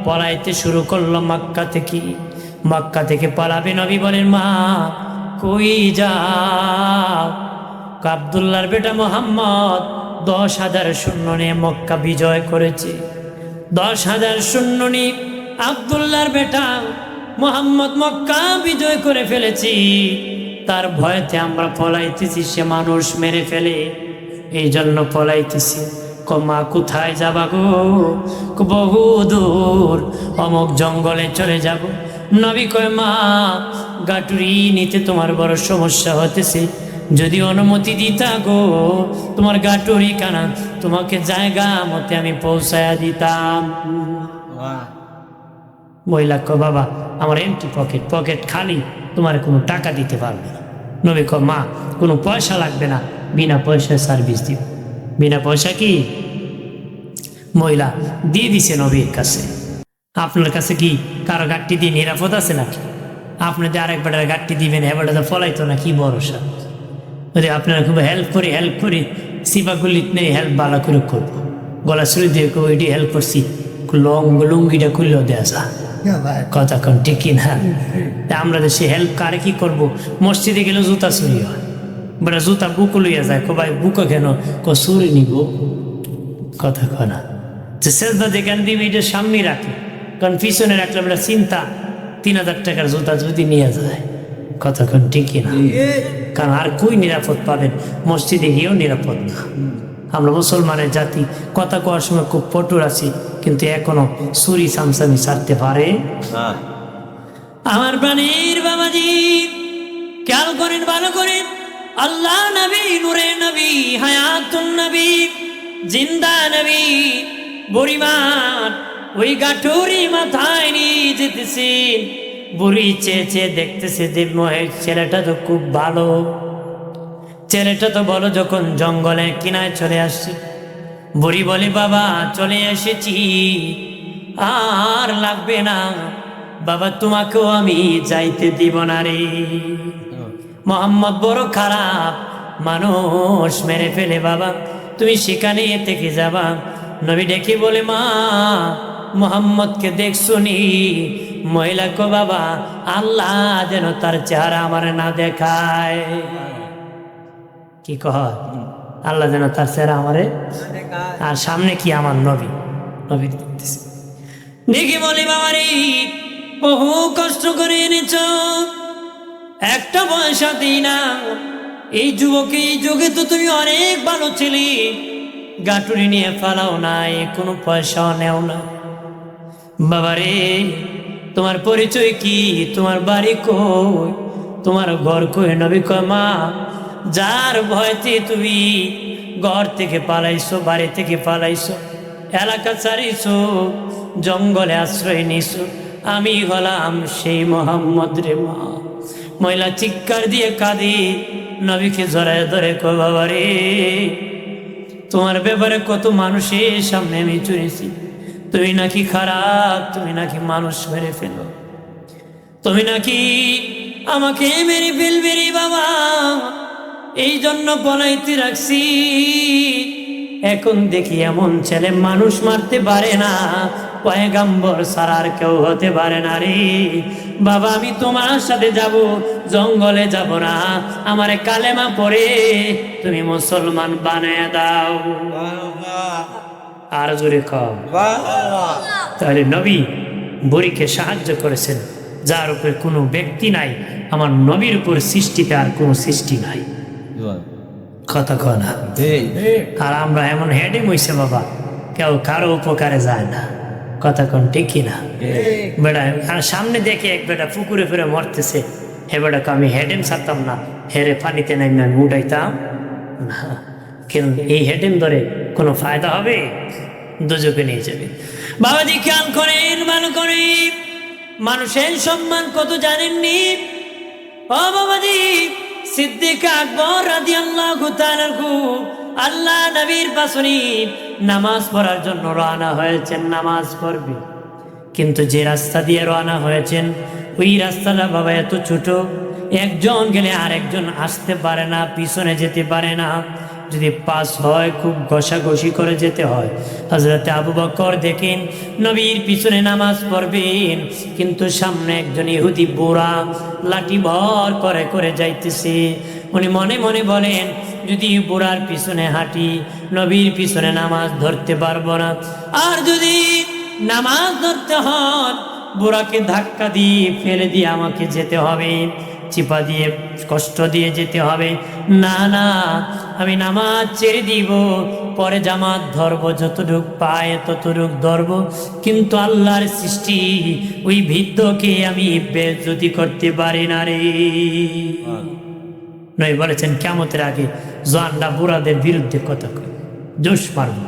পলাইতে শুরু করলো মক্কা থেকে পালাবে। নবী বলেন মা কই যাও? আব্দুল্লাহর বেটা মোহাম্মদ 10,000 সৈন্য নিয়ে মক্কা বিজয় করেছে, 10,000 সৈন্য নিয়ে আব্দুল্লাহর বেটা মোহাম্মদ মক্কা বিজয় করে ফেলেছি, তার ভয়তে আমরা পলাইতেছি, সে মানুষ মেরে ফেলে, এই জন্য পলাইতেছি। মা কোথায় যাবা গো? বহু দূর, অমুক জঙ্গলে চলে যাব। নবী কয় মা গাটুরি নিতে তোমার বড় সমস্যা হতেছে, যদি অনুমতি দিতা গো তোমার গাটুরি কানা তোমাকে জায়গা মতে আমি পৌঁছায়া দিতাম। মহিলা কয় বাবা আমার এমটি পকেট খালি, তোমার কোনো টাকা দিতে পারবে না। নবী কয় মা কোনো পয়সা লাগবে না, বিনা পয়সায় সার্ভিস দিব। বিনা পয়সা কি? মহিলা দিয়ে দিছে নবীর কাছে। আপনার কাছে কি কারো গাড়ি দিয়ে নিরাপদ আছে নাকি? আপনি যে আরেক বেটার গাড়ি দিবেন, এবারটা তো ফলাইতো না, কি ভরসা? যদি আপনারা খুব হেল্প করি সিপাগুলি নেই, হেল্প ভালো করে করবো, গলা শুরু দিয়ে এটি হেল্প করছি, লুঙ্গিটা খুললেও দেওয়া যা কথা কন ঠিক কিনা? আমরা সে হেল্প কারে কি করবো? মসজিদে গেলে জুতা চুরি হয়, বেটা জুতা বুকো লইয়া যায়, ভাই বুকো কেন? চুরি নিব কথা কনা। যে সেজদা যেখান দিবি এটা সামনে রাখি, কারণ পিছনে রাখলে বেটা চিন্তা 3000 টাকার জুতা যদি নিয়ে যায় কথা কন ঠিক কিনা? কারণ আর কই নিরাপদ পাবেন? মসজিদে গিয়েও নিরাপদ না। আমরা মুসলমানের জাতি, কথা কওয়ার সময় খুব পটুর আছি, কিন্তু এখনো চুরি চামচামি ছাড়তে পারে। আমার প্রাণীর বাবাজি খেয়াল করেন, ভালো করেন, আল্লাহ নবী, নূরে নবী, হায়াতুন নবী, জিন্দা নবী, বুড়িমান ওই গাঠুরি মাথায় নিয়ে যেতেছেন। বুড়ি চেয়ে দেখতেছে যে ছেলেটা তো খুব ভালো, ছেলেটা তো বলো যখন জঙ্গলে কিনায় চলে আসছে। বুড়ি বলে বাবা চলে এসেছি, আর লাগবে না বাবা, তোমাকেও আমি যাইতে দিব না রে। মোহাম্মদ বড় খারাপ মানুষ, মেরে ফেলে বাবা, তুমি সেখানে থেকে যাবা। নবী ডেকে বলে মা মোহাম্মদকে দেখছো নি? মহিলা কো বাবা আল্লাহ যেন তার চেহারা আমার না দেখায়। কি কহ? আল্লাহ যেন তার চেহারা আমারে, আর সামনে কি আমার নবী, নবী দেখতেছে। দেখি বলি বাবা রে বহু কষ্ট করে এনেছ, একটা পয়সা দিই না। এই যুবকে, এই যুগে তো তুমি অনেক ভালো ছিলি, গাটুরি নিয়ে ফালাও নাই, কোনো পয়সাও নেও না। বাবারে তোমার পরিচয় কি? তোমার বাড়ি কই? তোমার ঘর কই? নবী কয় মা যার ভয়তে তুমি ঘর থেকে পালাইছো, বাড়ি থেকে পালাইছো, এলাকা ছাড়িছো, জঙ্গলে আশ্রয় নিছো, আমি হলাম সেই মোহাম্মদ রে মা। মহিলা চিৎকার দিয়ে কাঁদি, নবীকে জড়ায় ধরে কয় বাবা রে তোমার ব্যাপারে কত মানুষের সামনে আমি চুরেছি, তুমি নাকি খারাপ, তুমি নাকি মানুষ মেরে ফেলো, তুমি নাকি আমাকে মেরে ফেলবে রে বাবা, এই জন্য পলাইতে রাখছি। এখন দেখি এমন ছেলে মানুষ মারতে পারে না, পয়গাম্বর ছাড়া আর কেউ হতে পারে না রে বাবা। আমি তোমার সাথে যাব, জঙ্গলে যাব না, আমারে কালেমা পড়ে তুমি মুসলমান বানায় দাও। আর জোরে কম। তাহলে নবী বুড়িকে সাহায্য করেছেন, যার উপরে কোনো ব্যক্তি নাই, আমার নবীর উপর সৃষ্টিতে আর কোনো সৃষ্টি নাই। কথা কয় না? আর আমরা এমন হেডেম হইছে বাবা, কেউ কারো উপকারে যায় না, কথা কন ঠিক কিনা? বেটা আর সামনে দেখে এক বেটা পুকুরে ফিরে মরতেছে, হে বেটাকে আমি হেডেম ছাড়তাম না, হেরে পানিতে নামি আমি উঠাইতাম না। কিন্তু এই হেডেম ধরে কোনো ফায়দা হবে? দুজকে নিয়ে যাবে। বাবাজি খেয়াল করেন, ভালো করে, মানুষের সম্মান কত জানেননি? ও বাবাজি সিদ্দিক আকবর রাদিয়াল্লাহু তাআলা আল্লাহ নবীর পাশে নামাজ পড়ার জন্য রওনা হয়েছেন, নামাজ পড়বে। কিন্তু যে রাস্তা দিয়ে রওনা হয়েছেন ওই রাস্তাটা বাবা এত ছোট, একজন গেলে আরেকজন আসতে পারে না, পিছনে যেতে পারে না, যদি পাস হয় খুব ঘষাঘষি করে যেতে হয়। হযরত আবু বকর দেখেন নবীর পিছনে নামাজ পড়বেন, কিন্তু সামনে একজন ইহুদি বুড়া লাঠি ভর করে করে যাইতেছে। উনি মনে মনে বলেন যদি বুড়ার পিছনে হাঁটি নবীর পিছনে নামাজ ধরতে পারবো না, আর যদি নামাজ ধরতে হয় বুড়াকে ধাক্কা দিয়ে ফেলে দিয়ে আমাকে যেতে হবে, চিপা দিয়ে কষ্ট দিয়ে যেতে হবে। না না, আমি নামাজ ছেড়ে দিব, পরে জামাত ধরবো, যতটুক পায় ততটুক ধরবো, কিন্তু আল্লাহর সৃষ্টি ওই বৃদ্ধকে আমি বেইজ্জতি করতে পারি না রে। নবী বলেছেন কিয়ামতের আগে জোয়ানরা বুড়াদের বিরুদ্ধে কথা কয়, জোশ মারবো।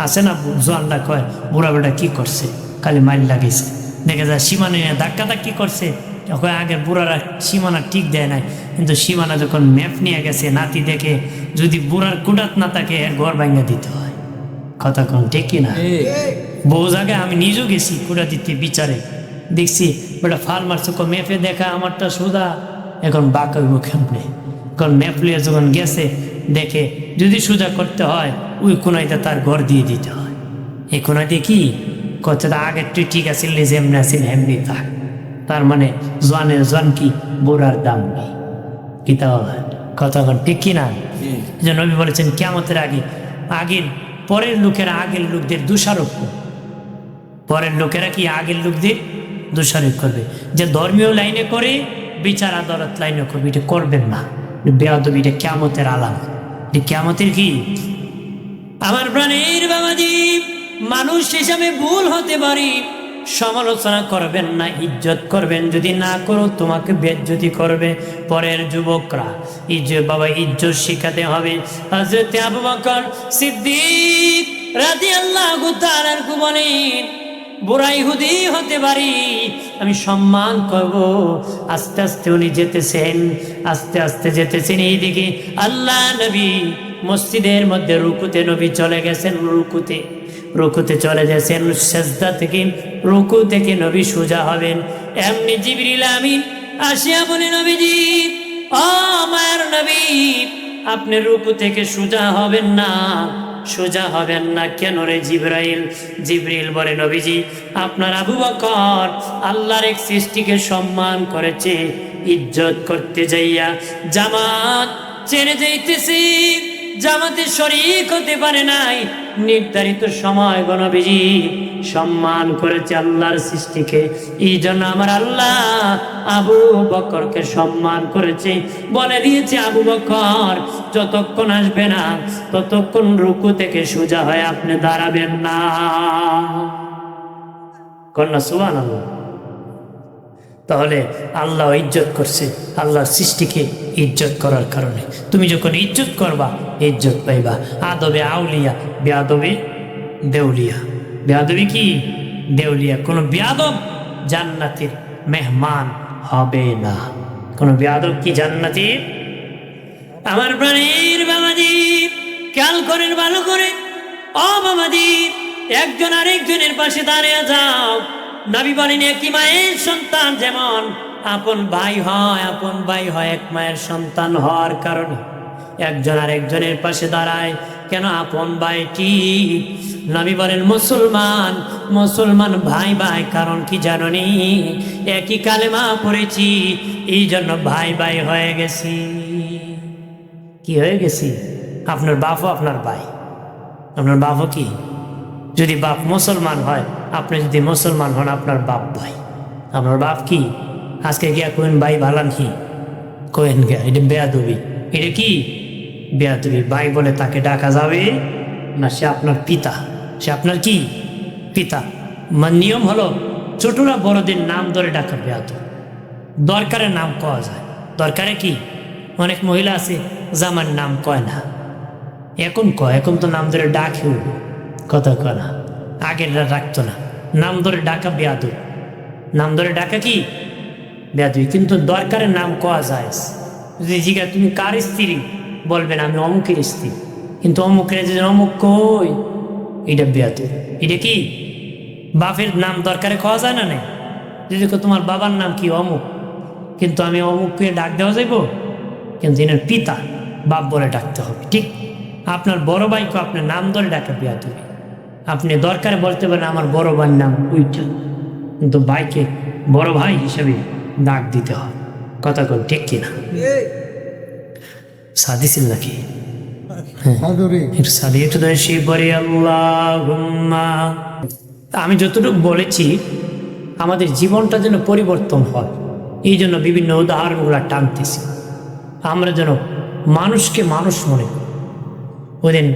আছে না জোয়ানরা কয় বুড়া বেটা কি করছে, খালি মাইল লাগিয়েছে, দেখে যায় সীমানা নিয়ে ধাক্কা ধাক্কি করছে। যখন আগের বুড়ারা সীমানা ঠিক দেয় নাই, কিন্তু সীমানা যখন ম্যাপ নিয়ে গেছে নাতি দেখে, যদি বুড়ার কুটাত না থাকে এর ঘর ভাঙা দিতে হয়। কথা কোন ঠিক কিনা? বহু জায়গায় আমি নিজেও গেছি কুড়া দিতে বিচারে, দেখছি বেটা ফাল মারছে, ম্যাপে দেখা আমারটা সোজা, এখন বাঁকা হইব কেমনে। কারণ ম্যাপ লিয়ে যখন গেছে দেখে যদি সোজা করতে হয় ওই কোনাইতে তার ঘর দিয়ে দিতে হয়। এই কোনাইতে কি কথাটা আগের তুই ঠিক আছে, যেমনি আছেন এমনি থাক। তার মানে জোয়ানের জোয়ান কি, বুড়ার দাম নেই। কি তা কথা ঠিক কিনা? যে নবী বলেছেন কিয়ামতের আগে আগের পরের লোকেরা আগের লোকদের দোষারোপ করবে। পরের লোকেরা কি আগের লোকদের দোষারোপ করবে। যে ধর্মীয় লাইনে করে বিচার আদালত লাইনে করবে, এটা করবেন না। বেয়াদবি, এটা কিয়ামতের আলামত। এটা কিয়ামতের কি? আমার প্রাণের বাবাজি, মানুষ হিসাবে ভুল হতে পারি, সমালোচনা করবেন না, ইজ্জত করবেন। যদি না করো তোমাকে বেজ্জতি করবে পরের যুবকরা। ইজ্জত বাবা, ইজ্জত শিখাতে হবে। হযরত আবু বকর সিদ্দিক রাদিয়াল্লাহু তাআলা আনহু বলেন, বুড়া ইহুদি হতে পারি, আমি সম্মান করব। আস্তে আস্তে উনি যেতেছেন, আস্তে আস্তে যেতেছেন। এইদিকে আল্লাহ নবী মসজিদের মধ্যে রুকুতে নবী চলে গেছেন, রুকুতে চলে গেছেন। সেজদা থেকে রুকু থেকে নবী সোজা হবেন, এমনি জিবরিল আমিন আসিয়া বলে, নবীজি, ও মায়ের নবী, আপনি রুকু থেকে সোজা হবেন না, সোজা হবেন না কেন রে জিবরাইল? জিবরিল বলে, নবীজি, আপনার আবু বকর আল্লাহর এক সৃষ্টিকে সম্মান করেছে, ইজ্জত করতে যাইয়া জামাত ছেড়ে যাইতেছে, জামাতে শরীক হতে পারে নাই। নির্ধারিত সময় নবীজি সম্মান করেছে আল্লাহর সৃষ্টিকে, এই জন্য আমার আল্লাহ আবু বকরকে সম্মান করেছে। বলে দিয়েছে, আবু বকর যতক্ষণ আসবে না ততক্ষণ রুকু থেকে সোজা হয়ে আপনি দাঁড়াবেন না। কন্যা সুবহানাল্লাহ। তাহলে আল্লাহ ইজ্জত করছে, আল্লাহর সৃষ্টিকে ইজ্জত করার কারণে। তুমি যখন ইজ্জত করবা ইজ্জত পাইবা। আদবে আউলিয়া, বেয়াদবে দেউলিয়া। বেয়াদবি কি? দেউলিয়া। কোনো বেয়াদব জান্নাতের মেহমান হবে না। কোনো বেয়াদব কি জান্নাতের? আমার প্রাণের বাবাজি, খেয়াল করেন ভালো করে। ও বাবাজি, একজন আরেকজনের পাশে দাঁড়িয়ে যাও। নবী বলেন, একই মায়ের সন্তান যেমন আপন ভাই হয়, আপন ভাই হয় এক মায়ের সন্তান হওয়ার কারণে একজন আরেকজনের পাশে দাঁড়ায়। কেন? আপন ভাইটি। নবী বলেন, মুসলমান মুসলমান ভাই ভাই, কারণ কি জাননি? একই কালেমা পড়েছি, এই জন্য ভাই ভাই হয়ে গেছি। কি হয়ে গেছি? আপনার বাপও আপনার ভাই, আপনার বাপও কি? যদি বাপ মুসলমান হয়, আপনি যদি মুসলমান হন, আপনার বাপ ভাই। আপনার বাপ কি? আজকে গিয়া কোন ভাই ভালান কি কোয়েন গিয়া, এটা বেয়াদবি। এটা কি বেয়াদবি? ভাই বলে তাকে ডাকা যাবে না, সে আপনার পিতা, সে আপনার কি পিতা। নিয়ম হলো ছোটরা বড়দের নাম ধরে ডাকা বেয়াদব। দরকারে নাম কওয়া যায়, দরকারে কি? অনেক মহিলা আছে জামার নাম কয় না, এখন কয়, এখন তো নাম ধরে ডাকে উঠব, কথা কয় না। আগেররা ডাকতো না, নাম ধরে ডাকা বেয়াদব। নাম ধরে ডাকা কি বেয়াদবি, কিন্তু দরকারে নাম কওয়া যায়। যদি জিজ্ঞাসা তুমি কার স্ত্রী, বলবেন আমি অমুকের স্ত্রী, কিন্তু অমুকের যে অমুক কই, এটা বেয়াদবি। এটা কি? বাপের নাম দরকারে কওয়া যায় না? নেই। যদি তোমার বাবার নাম কি অমুক, কিন্তু আমি অমুককে ডাক দেওয়া যাইব, কিন্তু এনার পিতা বাপ বলে ডাকতে হবে। ঠিক আপনার বড় ভাইকে আপনার নাম ধরে ডাকা বেয়াদবি। আপনি দরকারে বলতে পারেন আমার বড় ভাইয়ের নাম ওইটা, কিন্তু ভাইকে বড় ভাই হিসেবে ডাক দিতে হয়। কথা কোন ঠিক কিনা? সাদি ছিল নাকি? আমি যতটুকু বলেছি আমাদের জীবনটা যেন পরিবর্তন হয়, এই জন্য বিভিন্ন উদাহরণগুলো টানতেছি। আমরা যেন মানুষকে মানুষ মনে করি। ওদিন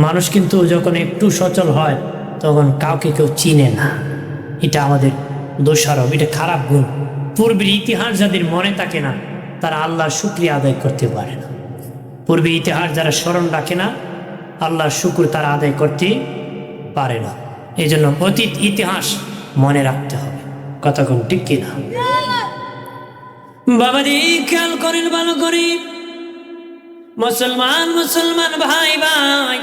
মানুষ কিন্তু যখন একটু সচল হয় তখন কাউকে কেউ চিনে না, এটা আমাদের দোষারোপ, এটা খারাপ গুণ। পূর্বের ইতিহাস যাদের মনে থাকে না তারা আল্লাহর শুকরিয়া আদায় করতে পারে না। পূর্বের ইতিহাস যারা স্মরণ রাখে না আল্লাহর শুকর তারা আদায় করতে পারে না। এই জন্য অতীত ইতিহাস মনে রাখতে হবে। কথা কোন ঠিক কিনা? বাবাজি খেয়াল করেন ভালো করে, মুসলমান মুসলমান ভাই ভাই,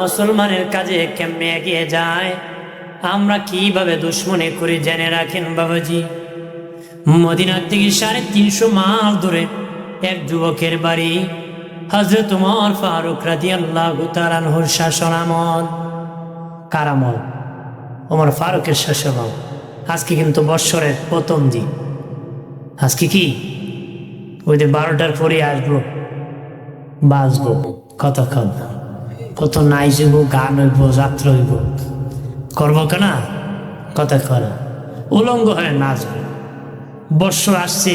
মুসলমানের কাজে কেমনে এগিয়ে যায়, আমরা কিভাবে দুশ্মনী করি জেনে রাখেন বাবাজি। মদিনার থেকে 350 মাইল দূরে এক যুবকের বাড়ি। হযরত ওমর ফারুক রাদিয়াল্লাহু তাআলা আনহুর শাসনামল। কার আমল? ওমর ফারুকের শাসনামল। আজকে কিন্তু বৎসরের প্রথম দিন। আজকে কি ওই যে 12টার পরে আসবো, বাজবো, কতক্ষণ কত নাইজব, গান হইব, যাত্রা হইব, করবো কেনা, কতক্ষণ উলঙ্গ হয়ে নাচবে। বৎসর আসছে,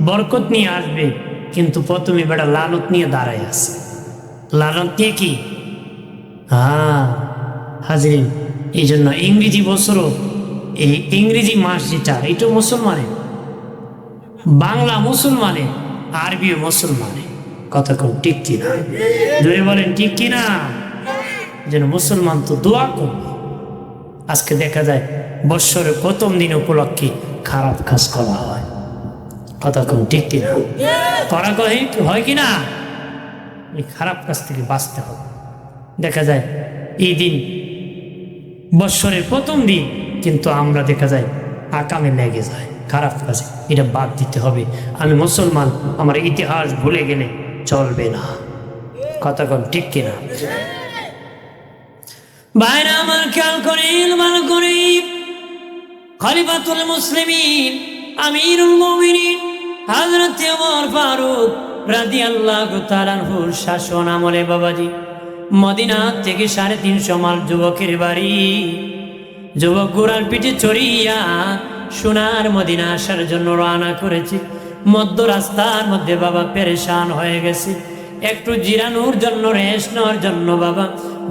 বরকত নিয়ে আসবে, কিন্তু প্রথমে বেটা লানত নিয়ে দাঁড়ায় আছে। লানত নিয়ে কি? হাজির। এই জন্য ইংরেজি বছরও, এই ইংরেজি মাস যেটা, এটা মুসলমানের, বাংলা মুসলমানে, আরবিও মুসলমানে। কথা কোন ঠিক কিনা? জোরে বলেন ঠিক কিনা? যেন মুসলমান তো দোয়া করবে। আজকে দেখা যায় বৎসরের প্রথম দিন উপলক্ষে খারাপ কাজ করা হয়। কথা কোন ঠিক কিনা? করা হয় কিনা? এই খারাপ কাজ থেকে বাঁচতে হবে। দেখা যায় এই দিন বৎসরের প্রথম দিন, কিন্তু আমরা দেখা যায় আকামে লেগে যায় খারাপ কাজে। এটা বাদ দিতে হবে। আমি মুসলমান, আমার ইতিহাস ভুলে গেলে চলবে না। কথা কোন ঠিক কিনা? ভাইরা আমার খেয়াল করেন ভালো করে, খলিফাতুল মুসলিমিন আমিরুল মুমিনিন হযরত ওমর ফারুক রাদিয়াল্লাহু তাআলা আনহুর শাসন আমলে বাবাজি মদিনা থেকে 350 মাইল যুবকের বাড়ি। যুবক ঘোড়ার পিঠে চড়িয়া সোনার মদিনা আসার জন্য রওনা করেছে। মধ্য রাস্তার মধ্যে বাবা পেরেশান হয়ে গেছে। একটু জিরানোর জন্য, রেস্ট নেওয়ার জন্য, বাবা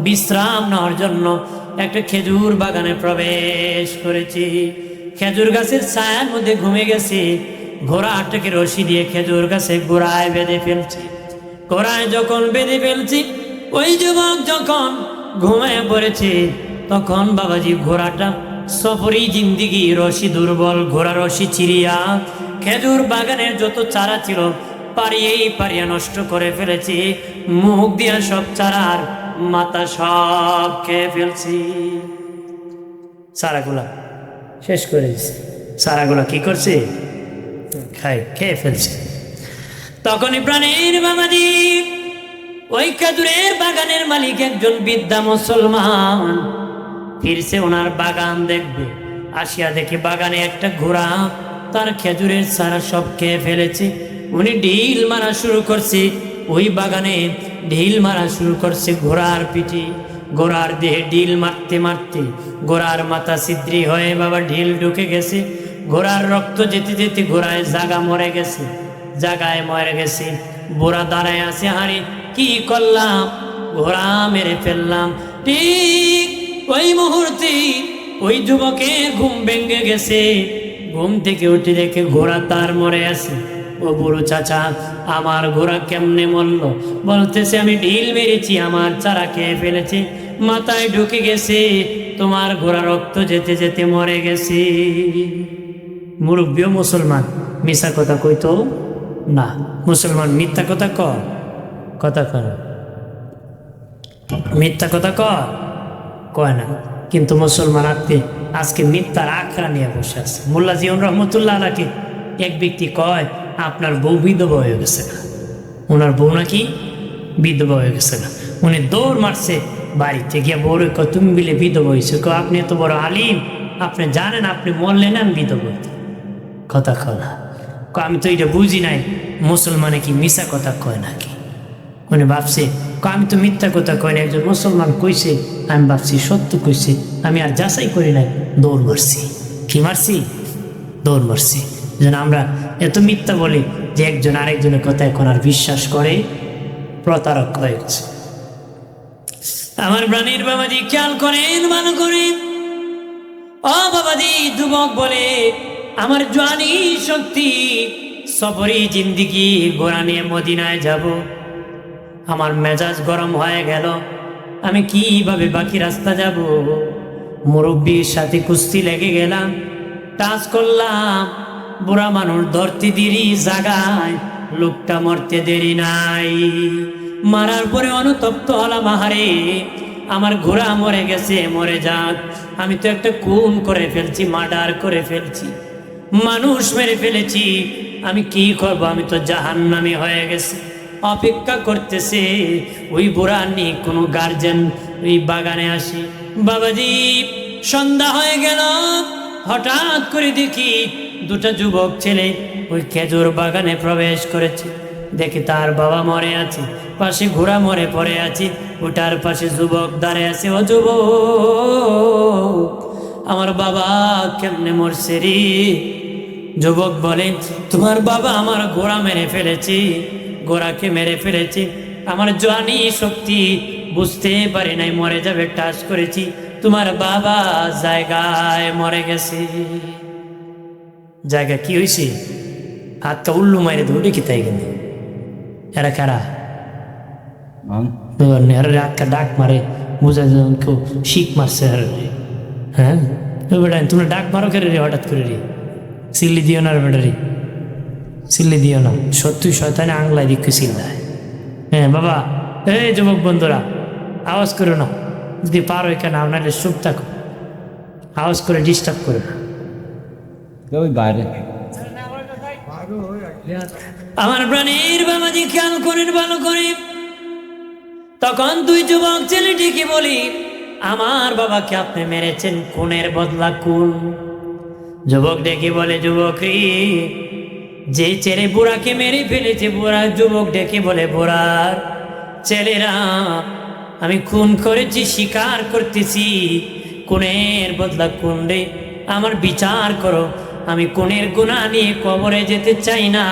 বিশ্রাম নেওয়ার জন্য একটা খেজুর বাগানে প্রবেশ করেছি। খেজুর গাছের ছায়ার মধ্যে ঘুমে গেছে। ঘোড়াটাকে রশি দিয়ে খেজুর গাছে গোড়ায় বেঁধে ফেলছি। গোড়ায় যখন বেঁধে ফেলছি, ওই যুবক যখন ঘুমিয়ে পড়েছে, তখন বাবাজি ঘোড়াটা সফরি জিন্দিগি, রশি দুর্বল, ঘোড়া রশি চিরিয়া খেজুর বাগানের যত চারা ছিল পারিয়ে নষ্ট করে ফেলেছি। মুখ দিয়া সব চারার মাথা সব খেয়ে ফেলছি। চারাগুলা শেষ করে দিচ্ছে। চারাগুলা কি করছে? খেয়ে ফেলছে। তখনই প্রাণের বাবাজি ওই খেজুরের বাগানের মালিক একজন বৃদ্ধা মুসলমান ফিরছে ওনার বাগান দেখবে। আসিয়া দেখে বাগানে একটা ঘোড়া তার খেজুরের চারা সব খেয়ে ফেলেছে। উনি ঢিল মারা শুরু করছে, ওই বাগানে ঢিল মারা শুরু করছে ঘোড়ার পিঠে। ঘোড়ার দেহে ঢিল মারতে মারতে ঘোড়ার মাথা ছিদ্রি হয়ে বাবা ঢিল ঢুকে গেছে। ঘোড়ার রক্ত যেতে যেতে ঘোড়ায় জাগা মরে গেছে, জাগায় মরে গেছে। বুড়া দাঁড়ায় আছে, হারি কি করলাম, ঘোড়া মেরে ফেললাম। ঠিক ওই মুহূর্তে ওই যুবকের ঘুম ভেঙে গেছে। ঘুম থেকে উঠে দেখে ঘোড়া তার মরে আছে। ও বুড়ো চাচা, আমার ঘোড়া কেমনে মরল? বলতেছে, আমি ঢিল মেরেছি, আমার চারা খেয়ে ফেলেছে, মাথায় ঢুকে গেছে, তোমার ঘোড়া রক্ত যেতে যেতে মরে গেছে। মুরব্বীও মুসলমান, মিথ্যা কথা কইতো না। মুসলমান মিথ্যা কথা কথা কর, মিথ্যা কথা কয় না। কিন্তু মুসলমান আজকে মিথ্যার আখড়া নিয়ে বসে আছে। মোল্লা জিয়ন রহমতুল্লাহ আলাইহি এক ব্যক্তি কয়, আপনার বউ বিধবা হয়ে গেছে না। ওনার বউ নাকি বিধবা হয়ে গেছে না। উনি দৌড় মারছে বাড়িতে গিয়ে, বউরে কয়, তুমি বিলে বিধবা হয়েছে? আপনি এত বড় আলিম, আপনি জানেন আপনি মরলেন, আমি বিধবা হইতে। কথা কয় না। আমি তো এটা বুঝি নাই, মুসলমানে কি মিশা কথা কয় নাকি? উনি ভাবছে, আমি তো মিথ্যা কথা কই না, একজন মুসলমান কইছে, আমি ভাবছি সত্য কইছে, আমি আর যাচাই করি নাই, দৌড় মারছি। কি মারছি? দৌড় মারছি। যেন আমরা এত মিথ্যা বলি যে একজন আরেকজনের কথা এখন আর বিশ্বাস করে প্রতারক হয়ে গেছে। আমার প্রাণীর বাবাজি খেয়াল করেন, ভালো করেন। ও বাবাজি, যুবক বলে আমার জওয়ানি শক্তি, সফরি জিন্দিগি, ঘোড়া নিয়ে মদিনায় যাব। আমার মেজাজ গরম হয়ে গেল, আমি কিভাবে বাকি রাস্তা যাব? মুরব্বীর সাথে কুস্তি লেগে গেলাম, টাচ করলাম। বুড়া মানুষ ধরতে দেরি জাগায়, লোকটা মরতে দেরি নাই। মারার পরে অনুতপ্ত হলাম, আহারে আমার ঘোড়া মরে গেছে, মরে যাক। আমি তো একটা খুন করে ফেলছি, মার্ডার করে ফেলছি, মানুষ মেরে ফেলেছি। আমি কি করব? আমি তো জাহান্নামী হয়ে গেছি। অপেক্ষা করতেছে ওই বুড়া নিয়ে কোনো গার্জেন ওই বাগানে আসি। বাবাজি, সন্ধ্যা হয়ে গেল। হঠাৎ করে দেখি দুটা যুবক ছেলে ওই খেজুর বাগানে প্রবেশ করেছে। দেখি তার বাবা মরে আছে, পাশে ঘোড়া মরে পড়ে আছে, ওটার পাশে যুবক দাঁড়িয়ে আছে। ও যুবক, আমার বাবা কেমনে মরছে রে? যুবক বলে, তোমার বাবা আমার ঘোড়া মেরে ফেলেছে, ঘোড়াকে মেরে ফেলেছে। আমার জওয়ানি শক্তি বুঝতে পারি নাই, মরে যাবে টাচ করেছি, তোমার বাবা জায়গায় মরে গেছে। জায়গা কি হয়েছে? হাতটা উল্লু মারে ধরে কি তাই কিন্তু এরা কারা? হাতটা ডাক মারে, বোঝা যায় কেউ শিখ মারছে। হ্যাঁ বেটা, তুমি ডাক মারো কে রে হঠাৎ করে রে? সিল্লি দিও না রে বেটা রে, সিল্লি দিও না। সত্যি শয়তানে আংলায় দিকে সিল্লায়। হ্যাঁ বাবা, এই যুবক বন্ধুরা আওয়াজ করো না, যদি পারো এখানে আপনাদের চুপ থাকো, আওয়াজ করে ডিস্টার্ব করো না। বাইরে আমার প্রাণীর বাবাজি খেয়াল করেন, ভালো করে। তখন দুই যুবক ছেলেটিকে বলি, আমার বাবাকে আপনি মেরেছেন, খুনের বদলা খুন। যুবক ডেকে বলে, যুবক রে, যে ছেলে বুড়াকে মেরে ফেলেছে, বুড়া যুবক ডেকে বলে, বুড়ার ছেলেরা আমি খুন করেছি, স্বীকার করতেছি, খুনের বদলা খুন রে, আমার বিচার করো। আমি খুনের গুনাহ নিয়ে কবরে যেতে চাই না,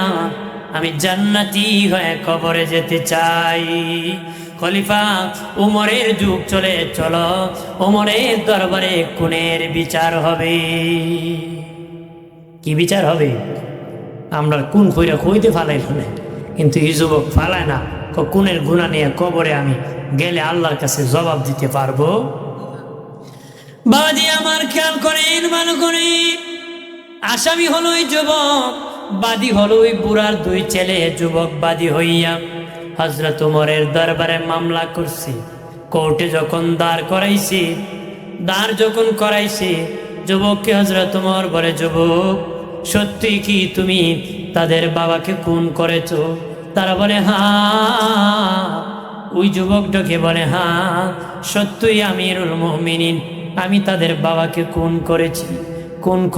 আমি জান্নাতি হয়ে কবরে যেতে চাই। খলিফা উমরের যুগ চলে, চলো উমরের দরবারে খুনের বিচার হবে। কি বিচার হবে? আমরা কোন কইরা কইতে ফালাই ফেলে, কিন্তু এই যুবক ফালায় না। খুনের গুনাহ নিয়ে কবরে আমি গেলে আল্লাহর কাছে জবাব দিতে পারবো। বাবাজি আমার খেয়াল করেন, ভালো করে। আসামি হলো ওই যুবক, বাদী হলো ওই বুড়ার দুই ছেলে। যুবক বাদী হইয়া হযরত ওমরের দরবারে মামলা করছে। কোর্টে যখন দাঁড় করাইছে, যুবককে হযরত ওমর বলে, যুবক সত্যি কি তুমি তাদের বাবাকে খুন করেছো? তারা বলে হ্যাঁ। ওই যুবকটাকে বলে, হ্যাঁ সত্যই আমিরুল মুমিনিন, আমি তাদের বাবাকে খুন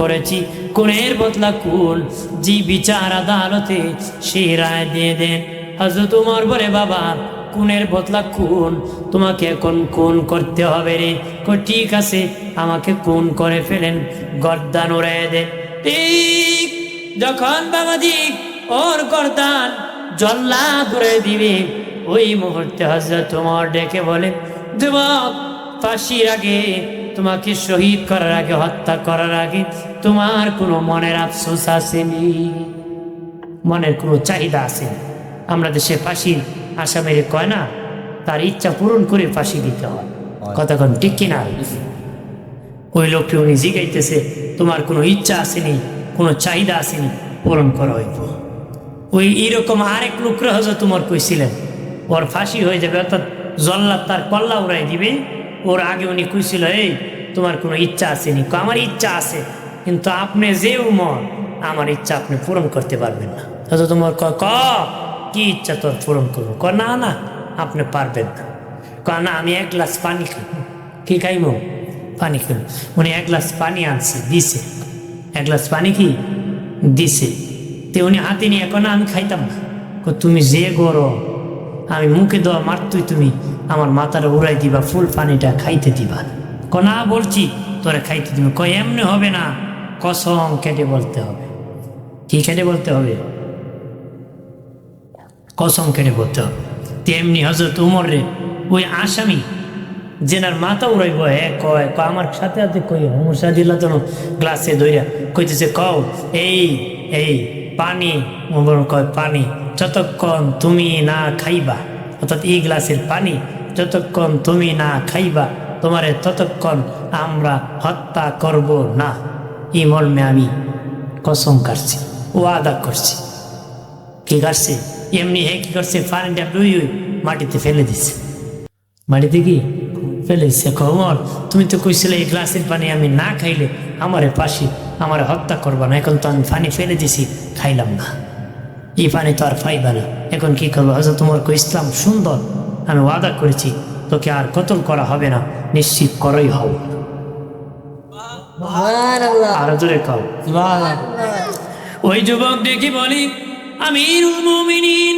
করেছি। খুনের বদলা খুন, যে বিচার আদালতে সেই রায় দিয়ে দেন। হযরত ওমর বলে, বাবা খুনের বদলা খুন, তোমাকে এখন খুন করতে হবে রে। ঠিক আছে, আমাকে খুন করে ফেলেন, গর্দান উড়াই দেন। ঠিক যখন বাবাজি ওর গর্দান জল্লা করে দিবে, ওই মুহূর্তে হযরত ওমর ডেকে বলে, যুবক ফাঁসির আগে, তোমাকে শহীদ করার আগে, হত্যা করার আগে তোমার কোনো মনের আফসোস আসেনি? মনের কোনো চাহিদা আসেনি? আমরা দেশে ফাঁসির আসামিরে কয় না, তার ইচ্ছা পূরণ করে ফাঁসি দিতে হয়। কতক্ষণ ঠিক কিনা? ওই লোককে উনি জিগাইতেছে, তোমার কোনো ইচ্ছা আসেনি, কোনো চাহিদা আসেনি, পূরণ করা হইব। ওই এইরকম আরেক লোকরা হযরত ওমর কইছিলেন ওর ফাঁসি হয়ে যাবে, অর্থাৎ জল্লাদ তার কল্লা উড়াই দিবে। ওর আগে উনি কইছিল, এই তোমার কোনো ইচ্ছা আসেনি? আমার ইচ্ছা আছে, কিন্তু আপনি যে উমর, আমার ইচ্ছা আপনি পূরণ করতে পারবেন না। হযরত ওমর কি ইচ্ছা তোর পূরণ করবো? না না, আপনি পারবেন না। না, আমি এক গ্লাস পানি খাই। কি খাইব? পানি খাইব। উনি এক গ্লাস পানি আনছে, দিছে, এক গ্লাস পানি কি দিছে। তে উনি হাতে নিয়ে, না আমি খাইতাম না। তুমি যে গরম, আমি মুখে দেওয়া মারতুই তুমি আমার মাথাটা উড়াই দিবা, ফুল পানিটা খাইতে দিবা। না বলছি তোরা খাইতে দিবে। কয় এমনি হবে না, কসম কেটে বলতে হবে। কি কেটে বলতে হবে? কসম কেটে বলতে হবে। তেমনি হজরত উমর রে ওই আসামি জেনার মাথা উড়াইব, কয় আমার সাথে সাথে কই উমর সাদিল্লা তো গ্লাসে ধইরা কইতেছে, কও এই এই পানি। উমর কয় পানি যতক্ষণ তুমি না খাইবা, অর্থাৎ এই গ্লাসের পানি যতক্ষণ তুমি না খাইবা তোমারে ততক্ষণ আমরা হত্যা করব না। এই মর্মে আমি কসম কাটছি, ওয়াদা করছি। কি কাটছে? এমনি হে কি করছে, পানিটা ডুই মাটিতে ফেলে দিছে। মাটিতে কি ফেলে দিচ্ছে? খবর তুমি তো কইছিলে এই গ্লাসের পানি আমি না খাইলে আমারে পাশি আমারে হত্যা করবা না, এখন তো আমি পানি ফেলে দিছি, খাইলাম না, এই পানি তো আর পাইবা না, এখন কি করবো? হয়তো তোমার কো ইসলাম সুন্দর, আমি ওয়াদা করেছি তোকে আর কতল করা হবে না, নিশ্চিত করই হও। আরো জোরে কও। ওই যুবক দেখি বলি, আমিরুল মুমিনিন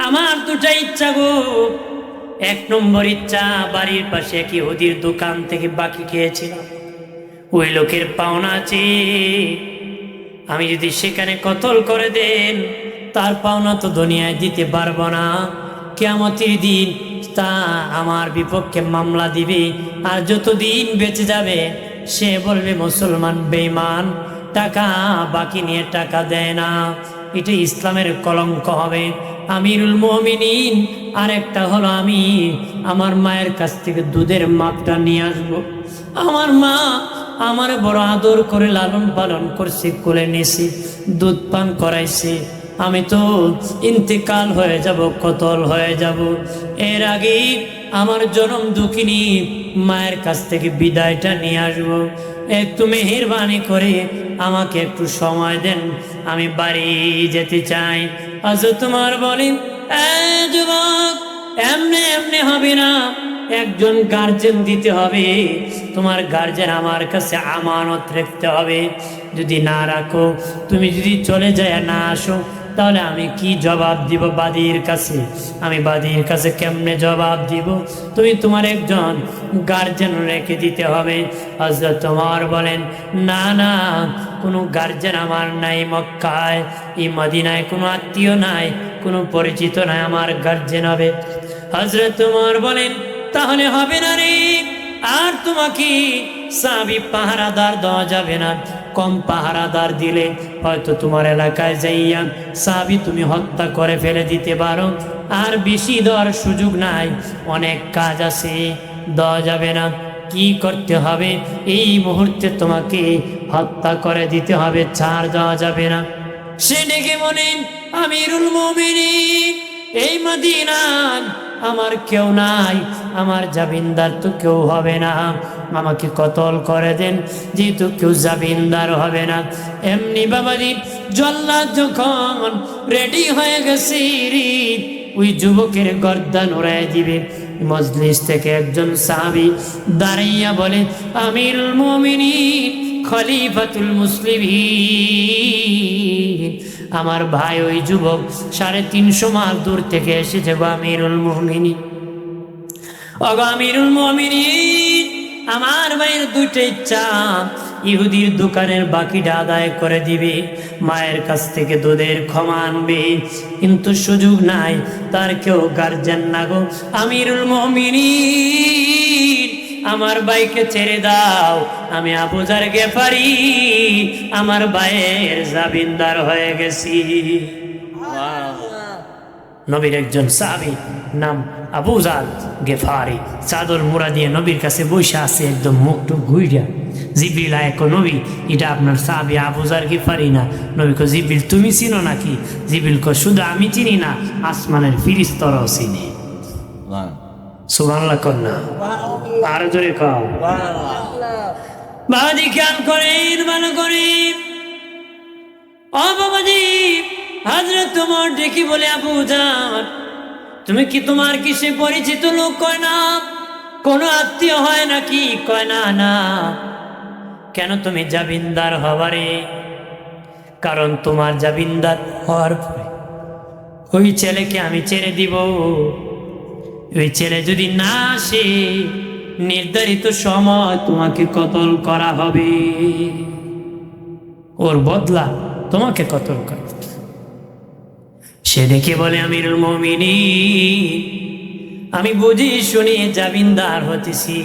আমার দুটা ইচ্ছা গো। এক নম্বর ইচ্ছা, বাড়ির পাশে এক ইহুদির দোকান থেকে বাকি খেয়েছিলাম, ওই লোকের পাওনা আছে, আমি যদি সেখানে কতল করে দেন তার পাওনা তো দুনিয়ায় দিতে পারবো না, কিয়ামতের দিন তা আমার বিপক্ষে মামলা দিবে, আর যতদিন বেঁচে যাবে সে বলবে মুসলমান বেঈমান, টাকা বাকি নিয়ে টাকা দেয় না, এটা ইসলামের কলঙ্ক হবে। আমিরুল মুমিনিন আরেকটা হলো, আমি আমার মায়ের কাছ থেকে দুধের মাপটা নিয়ে আসবো। আমার মা আমার বড় আদর করে লালন পালন করছে, কোলে নিয়েছে, দুধ পান করাইছে, আমি তো ইন্তেকাল হয়ে যাব, কতল হয়ে যাব, এর আগে আমার জনম দুঃখিনী মায়ের কাছ থেকে বিদায়টা নিয়ে আসবো। একটু মেহেরবানি করে আমাকে একটু সময় দেন, আমি বাড়ি যেতে চাই। আজ তোমার বলেন যুবক, এমনি এমনি হবে না, একজন গার্জেন দিতে হবে, তোমার গার্জেন আমার কাছে আমানত রাখতে হবে, যদি না রাখো, তুমি যদি চলে যায় না আসো, তাহলে আমি কি জবাব দিব বাদীর কাছে? আমি বাদীর কাছে কেমনে জবাব দিব? তুমি তোমার একজন গার্জেন রেখে দিতে হবে। হযরত তোমার বলেন, না না, কোনো গার্জেন আমার নাই মক্কায়, এই মদিনায় কোনো আত্মীয় নাই, কোনো পরিচিত নাই, আমার গার্জেন হবে। হযরত তোমার বলেন, তাহলে হবে না রে, আর তোমাকে সাহাবী পাহারাদার দেওয়া যাবে না, কম পাহারাদার দিলে হয়তো তোমার এলাকায় যাইয়া সাহাবী তুমি হত্যা করে ফেলে দিতে পারো, আর বেশি দেওয়ার সুযোগ নাই, অনেক কাজ আছে, দেওয়া যাবে না। কি করতে হবে? এই মুহূর্তে তোমাকে হত্যা করে দিতে হবে, ছাড় দেওয়া যাবে না। সে ডেকে বলেন, আমিরুল মুমিনিন, এই মদিনায় আমার কেউ নাই, আমার জামিনদার তো কেউ হবে না, আমাকে কতল করে দেন, যেহেতু কেউ জামিনদার হবে না। এমনি বাবাজি জল্লাদ যখন রেডি হয়ে গেছে, ওই যুবকের গর্দান উড়ায় দিবে, মজলিস থেকে একজন সাহাবী দাঁড়াইয়া বলে, আমিরুল মুমিনিন খলিফাতুল মুসলিমিন, আমার ভাই ওই যুবক 350 মাইল দূর থেকে এসেছে গো আমিরুল মুমিনিন। ওগো আমিরুল মুমিনিন, আমার ভাইয়ের দুইটা ইচ্ছা, ইহুদির দোকানের বাকিটা আদায় করে দিবে, মায়ের কাছ থেকে দুধের ক্ষমা আনবে, কিন্তু সুযোগ নাই, তার কেউ গার্জেন না গো আমিরুল মুমিনিন, আমার ভাইকে ছেড়ে দাও, আমি আবু যার গেফারি আমার ভাইয়ের জামিনদার হয়ে গেছি। নবীর একজন সাহাবী নাম আবু যার গেফারি, চাদর মোড়া দিয়ে নবীর কাছে বসে আছে, একদম মুখটুক ঘুইরা। জিবরিল আয় কো, নবী এটা আপনার সাহাবী আবু যার গেফারি না? নবী কো, জিবরিল তুমি চিনো নাকি? জিবরিল কো, শুধু আমি চিনি না, আসমানের ফিরিস্তারাও চিনে। সুবহানাল্লাহ কন্যা, আর জোরে কও। বাবাজি খেয়াল করেন ভালো করে, ও বাবাজি, হযরত তোমার দেখি বলে, আবু যার তুমি কি, তোমার কি সে পরিচিত লোক? কয় না। কোনো আত্মীয় হয় নাকি? কয় না না। কেন তুমি জামিনদার হবারে? কারণ তোমার জামিনদার হওয়ার পরে ওই ছেলেকে আমি ছেড়ে দিব, ওই ছেলে যদি না আসে নির্ধারিত সময় তোমাকে কতল করা হবে, ওর বদলা তোমাকে কতল করা হবে। সে ডেকে বলে, আমিরুল মুমিনিন, আমি বুঝি শুনি জামিনদার হতেছি,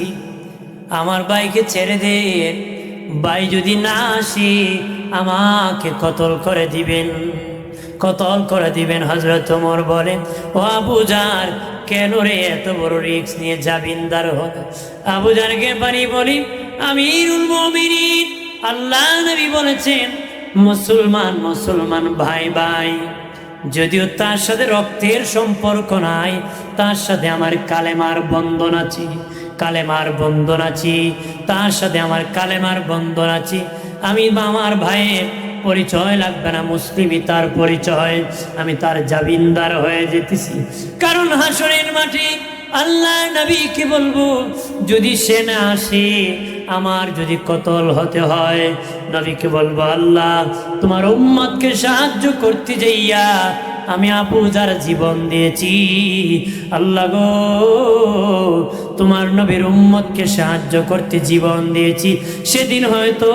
আমার ভাইকে ছেড়ে দে, ভাই যদি না আসে আমাকে কতল করে দিবেন, কতল করে দিবেন। হযরত ওমর বলে, ও আবু জার, কেন রে এত বড় রিস্ক নিয়ে জামিনদার হল? আবু জারকে বাড়ি বলি, আমিরুল মুমিনিন, আল্লাহ নবী বলেছেন মুসলমান মুসলমান ভাই ভাই, যদিও তার সাথে রক্তের সম্পর্ক নাই, তার সাথে আমার কালেমার বন্ধন আছে, কালেমার বন্ধন আছে, তার সাথে আমার কালেমার বন্ধন আছে। আমি আমার ভাইয়ের পরিচয় লাগবে না, মুসলিমই তার পরিচয়, আমি তার জামিনদার হয়ে যেতেছি। কারণ হাসরের মাঠে আল্লাহ নবীকে বলবো, যদি সে না আসে, আমার যদি কতল হতে হয়, নবীকে বলবো, আল্লাহ তোমার উম্মতকে সাহায্য করতে যাইয়া আমি আবু জার জীবন দিয়েছি, আল্লাহ গো তোমার নবীর উম্মতকে সাহায্য করতে জীবন দিয়েছি। সেদিন হয়তো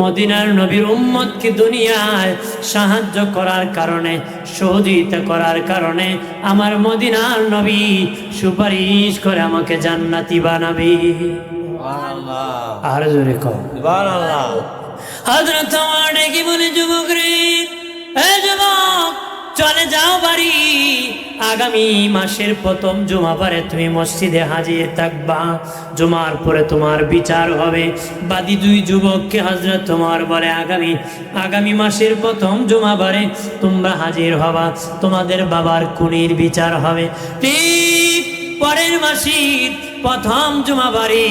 মদিনার নবীর উম্মতকে দুনিয়ায় সাহায্য করার কারণে, সহযোগিতা করার কারণে আমার মদিনার নবী সুপারিশ করে আমাকে জান্নাতি বানাবে। আর জোরে কর সুবহানাল্লাহ। হযরত ওমর ডেকে বলে, যুবক রে, এ যুবক, চলে যাও বাড়ি, আগামী মাসের প্রথম জুমাবারে তুমি মসজিদে হাজির থাকবা, জুমার পরে তোমার বিচার হবে। বাদী দুই যুবককে হযরত ওমর বলে, আগামী মাসের প্রথম জুমাবারে তোমরা হাজির হবা, তোমাদের বাবার খুনির বিচার হবে। ঠিক পরের মাসের প্রথম জুমাবারে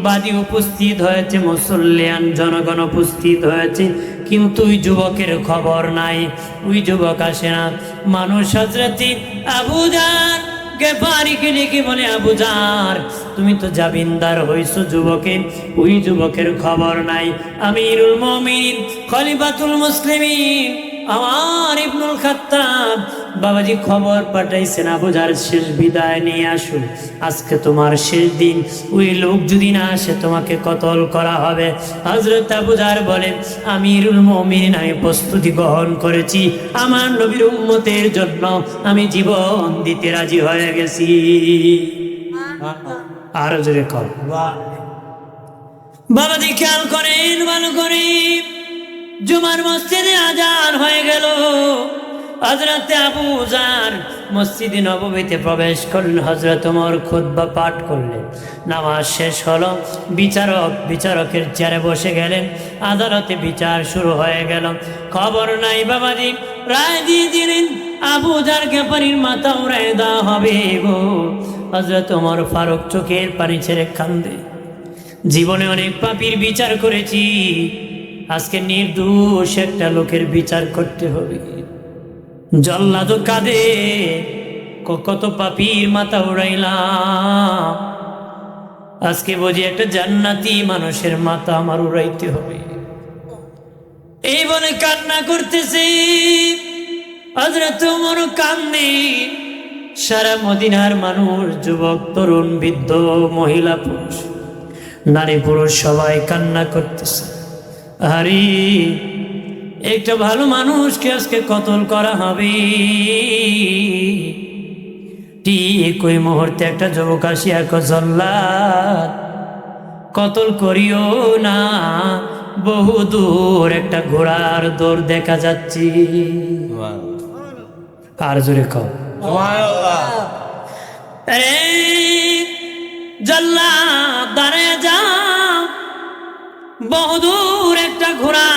বাদী উপস্থিত হয়েছে, মুসল্লিয়ান জনগণ উপস্থিত হয়েছে, কিন্তু ওই যুবকের খবর নাই, ওই যুবক আসে না। মানুষ হযরত আবু জার গেফারিকে ডেকে বলে, আবু জার, তুমি তো জামিনদার হইছো যুবকের, ওই যুবকের খবর নাই। আমিরুল মুমিনিন খলিফাতুল মুসলিমিন আমার ইবনুল খাত্তাব বাবাজি খবর পাঠাইছেন, আবু জার শেষ বিদায় নিয়ে আসো, আজকে তোমার শেষ দিন, ওই লোক যদি না আসে তোমাকে কতল করা হবে। হযরত আবু জার বলেন, আমিরুল মুমিনিন, আমি প্রস্তুতি গ্রহণ করেছি, আমার নবীর উম্মতের জন্য আমি জীবন দিতে রাজি হয়ে গেছি। আর জোরে কর বাবাজি, খেয়াল করেন ভালো করে, জুমার মসজিদে আজান হয়ে গেল। হযরত আবু জার মসজিদে নববীতে প্রবেশ করলেন, হযরত ওমর খুতবা পাঠ করলেন, নামাজ শেষ হলো, বিচারকের চেয়ারে বসে গেলেন, আদালতে বিচার শুরু হয়ে গেল। খবর নাই বাবাজি, রায় দিয়ে দিলেন, আবু জার গেফারির মাথা উড়ায় দেওয়া হবে গো। হযরত ওমর ফারুক চোখের পানি ছেড়ে কান্দে, জীবনে অনেক পাপীর বিচার করেছি, আজকে নির্দোষ একটা লোকের বিচার করতে হবে। জল্লাদ কাঁদে, কত পাপীর মাথা উড়াইলাম, আজকে বুঝি একটা জান্নাতি মানুষের মাথা আমার উড়াইতে হবে। এই বলে কান্না করতেছে। হযরত ওমর কান্দে, সারা মদিনার মানুষ, যুবক তরুণ বৃদ্ধ মহিলা পুরুষ নারী পুরুষ সবাই কান্না করতেছে। আরে একটা ভালো মানুষকে আজকে কতল করা হবে। ঠিক ওই মুহূর্তে একটা যুবক আসিয়া জল্লাদ, কতল করিও না, বহু দূর একটা ঘোড়ার দৌড় দেখা যাচ্ছে। আর জোরে কও জল্লাদ, দাঁড়ায় যাও, বহুদূর একটা ঘোড়া,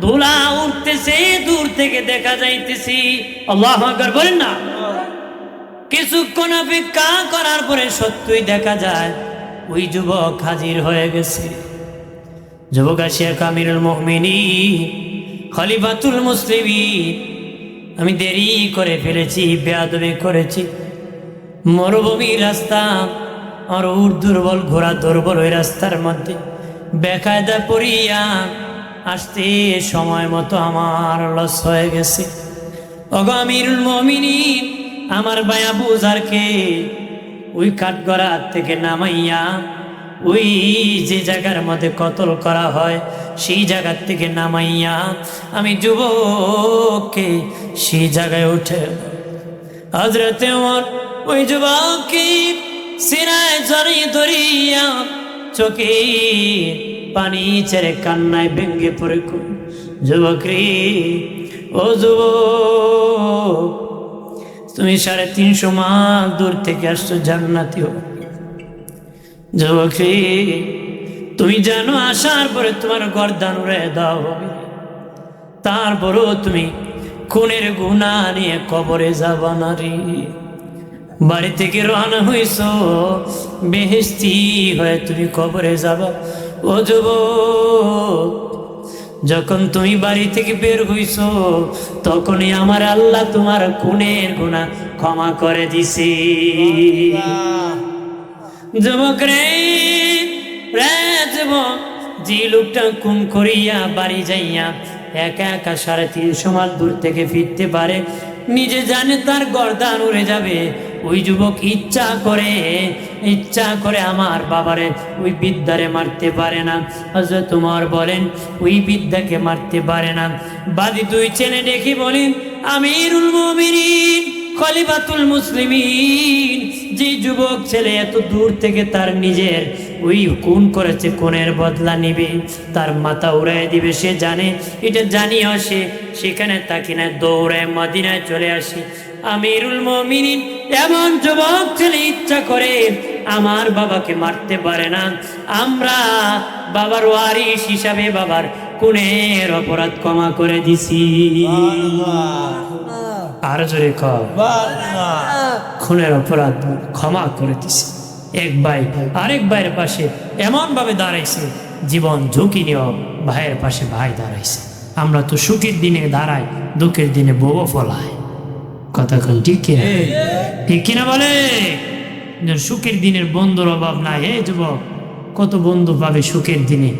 ধুলা উঠতেছে, দূর থেকে দেখা যাইতেছি। আল্লাহু আকবার বলেন না। কিছুক্ষণ অপেক্ষা করার পরে সত্যই দেখা যায় ওই যুবক হাজির হয়ে গেছে। যুবক আসিয়া, আমিরুল মুমিনিন খলিফাতুল মুসলিমিন, আমি দেরি করে ফেলেছি, বেয়াদবি করেছি, মরুভূমির রাস্তা, আর দুর্বল ঘোড়া দুর্বল, ওই রাস্তার মধ্যে বেকায়দা পড়িয়া আসতে সময় মতো আমার লস হয়ে গেছে। ওগো আমিরুল মুমিনিন, আমার ভাই আবু জারকে ওই কাঠগড়া থেকে নামাইয়া ওই যে জায়গার মধ্যে কতল করা হয় সেই জায়গার থেকে নামাইয়া আমি যুবককে সেই জায়গায় উঠে হযরতে ওমর ওই যুবককে সিনায় জড়িয়ে ধরিয়া চোখে পানি ছেড়ে কান্নায় ভেঙ্গে পড়ে যুবক রে, ও যুবক, তুমি 350 মাইল দূর থেকে আসছো জান্নাতি হো। যুবক রে, তুমি জানো আসার পরে তোমার গর্দান উড়ে দাও হবে, তারপরও তুমি খুনের গুনাহ নিয়ে কবরে যাবা না রে। বাড়ি থেকে রওনা হইছ বেহেশতি হয়ে তুমি কবরে যাবা। ও যুবক, যখন তুমি বাড়ি থেকে বের হইছ তখনই আমার আল্লাহ তোমার খুনের গুনাহ ক্ষমা করে দিছে। যুবক রে, যুবক, যে লোকটা খুন করিয়া বাড়ি যাইয়া একা একা 350 মাইল দূর থেকে ফিরতে পারে, নিজে জানে তার গর্দান উড়ে যাবে, ওই যুবক ইচ্ছা করে আমার বাবারে ওই বৃদ্ধারে মারতে পারে না। হযরত ওমর বলেন ওই বৃদ্ধাকে মারতে পারে না। বাদী 2 ছেলে দেখি বলেন, আমিরুল মুমিনিন খলিফাতুল মুসলিমিন, যে যুবক ছেলে এত দূর থেকে তার নিজের ওই খুন করেছে, খুনের বদলা নিবে, তার মাথা উড়াই দিবে, সে জানে, এটা জানিও সে সেখানে তাকে না দৌড়ায় মদিনায় চলে আসে। আমিরুল মুমিনিন এমন যুবক ছেলে ইচ্ছা করে আমার বাবাকে মারতে পারে না। আমরা বাবার ওয়ারিশ হিসাবে বাবার খুনের অপরাধ ক্ষমা করে দিছি। আর জোরে কর, খুনের অপরাধ ক্ষমা করে দিছি। এক ভাই আরেক ভাইয়ের পাশে এমন ভাবে দাঁড়াইছে, জীবন ঝুঁকি নিয়েও ভাইয়ের পাশে ভাই দাঁড়াইছে। আমরা তো সুখের দিনে দাঁড়াই, দুঃখের দিনে বউ ফলায়। কথা কোন ঠিক কিনা? ঠিক কিনা বলে? সুখের দিনের বন্ধুর অভাব নাই। হে যুবক, কত বন্ধু পাবে সুখের দিনে,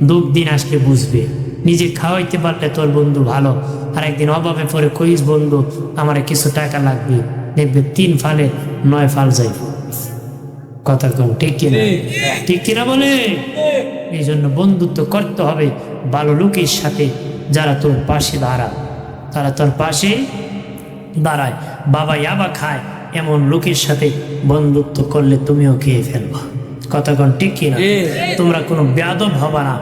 দুঃখ দিন আসলে বুঝবে। নিজে খাওয়াইতে পারলে তোর বন্ধু ভালো, আর একদিন অভাবে পরে কইস বন্ধু আমার কিছু টাকা লাগবে, দেখবে 3 ফালে 9 ফাল যাইব। কথা কোন ঠিক কিনা? ঠিক কিনা বলে? এই জন্য বন্ধুত্ব করতে হবে ভালো লোকের সাথে, যারা তোর পাশে দাঁড়ায়, তারা তোর পাশে দাঁড়ায়। বাবা ইয়াবা খায় এমন লোকের সাথে বন্ধুত্ব করলে তুমিও খেয়ে ফেলবা। কথা কোন ঠিক কিনা? তোমরা কোনো বেয়াদব হবা না।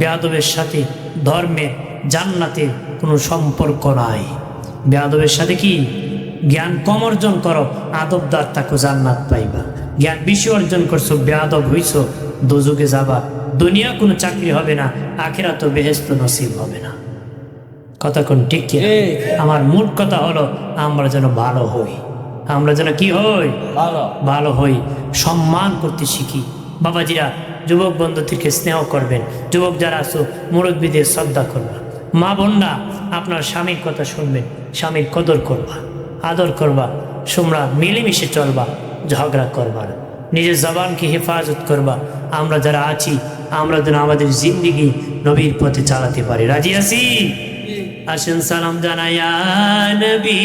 বেয়াদবের সাথে ধর্মের জান্নাতের কোনো সম্পর্ক নাই। বেয়াদবের সাথে কি? জ্ঞান কম অর্জন করো, আদবদার তাকে জান্নাত পাইবা। জ্ঞান বেশি অর্জন করছো, বেয়াদব হইছো, দোজখে যাবা। দুনিয়া কোনো চাকরি হবে না, আখিরাত তো বেহেশত নসিব হবে না। কথা কোন ঠিক কি? আমার মূল কথা হলো আমরা যেন ভালো হই, আমরা যেন কি হই? ভালো হই, সম্মান করতে শিখি। বাবাজিরা যুবক বন্ধুদেরকে স্নেহ করবেন, যুবক যারা আছো মুরব্বীদের শ্রদ্ধা করবা। মা বোনরা আপনার স্বামীর কথা শুনবেন, স্বামীর কদর করবা, আদর করবা, তোমরা মিলেমিশে চলবা, ঝগড়া করবা না, নিজের জবানকে হেফাজত করবা। আমরা যারা আছি আমরা যেন আমাদের জিন্দিগি নবীর পথে চালাতে পারি। রাজি আছি? আসেন সালাম জানাইয়া নবী।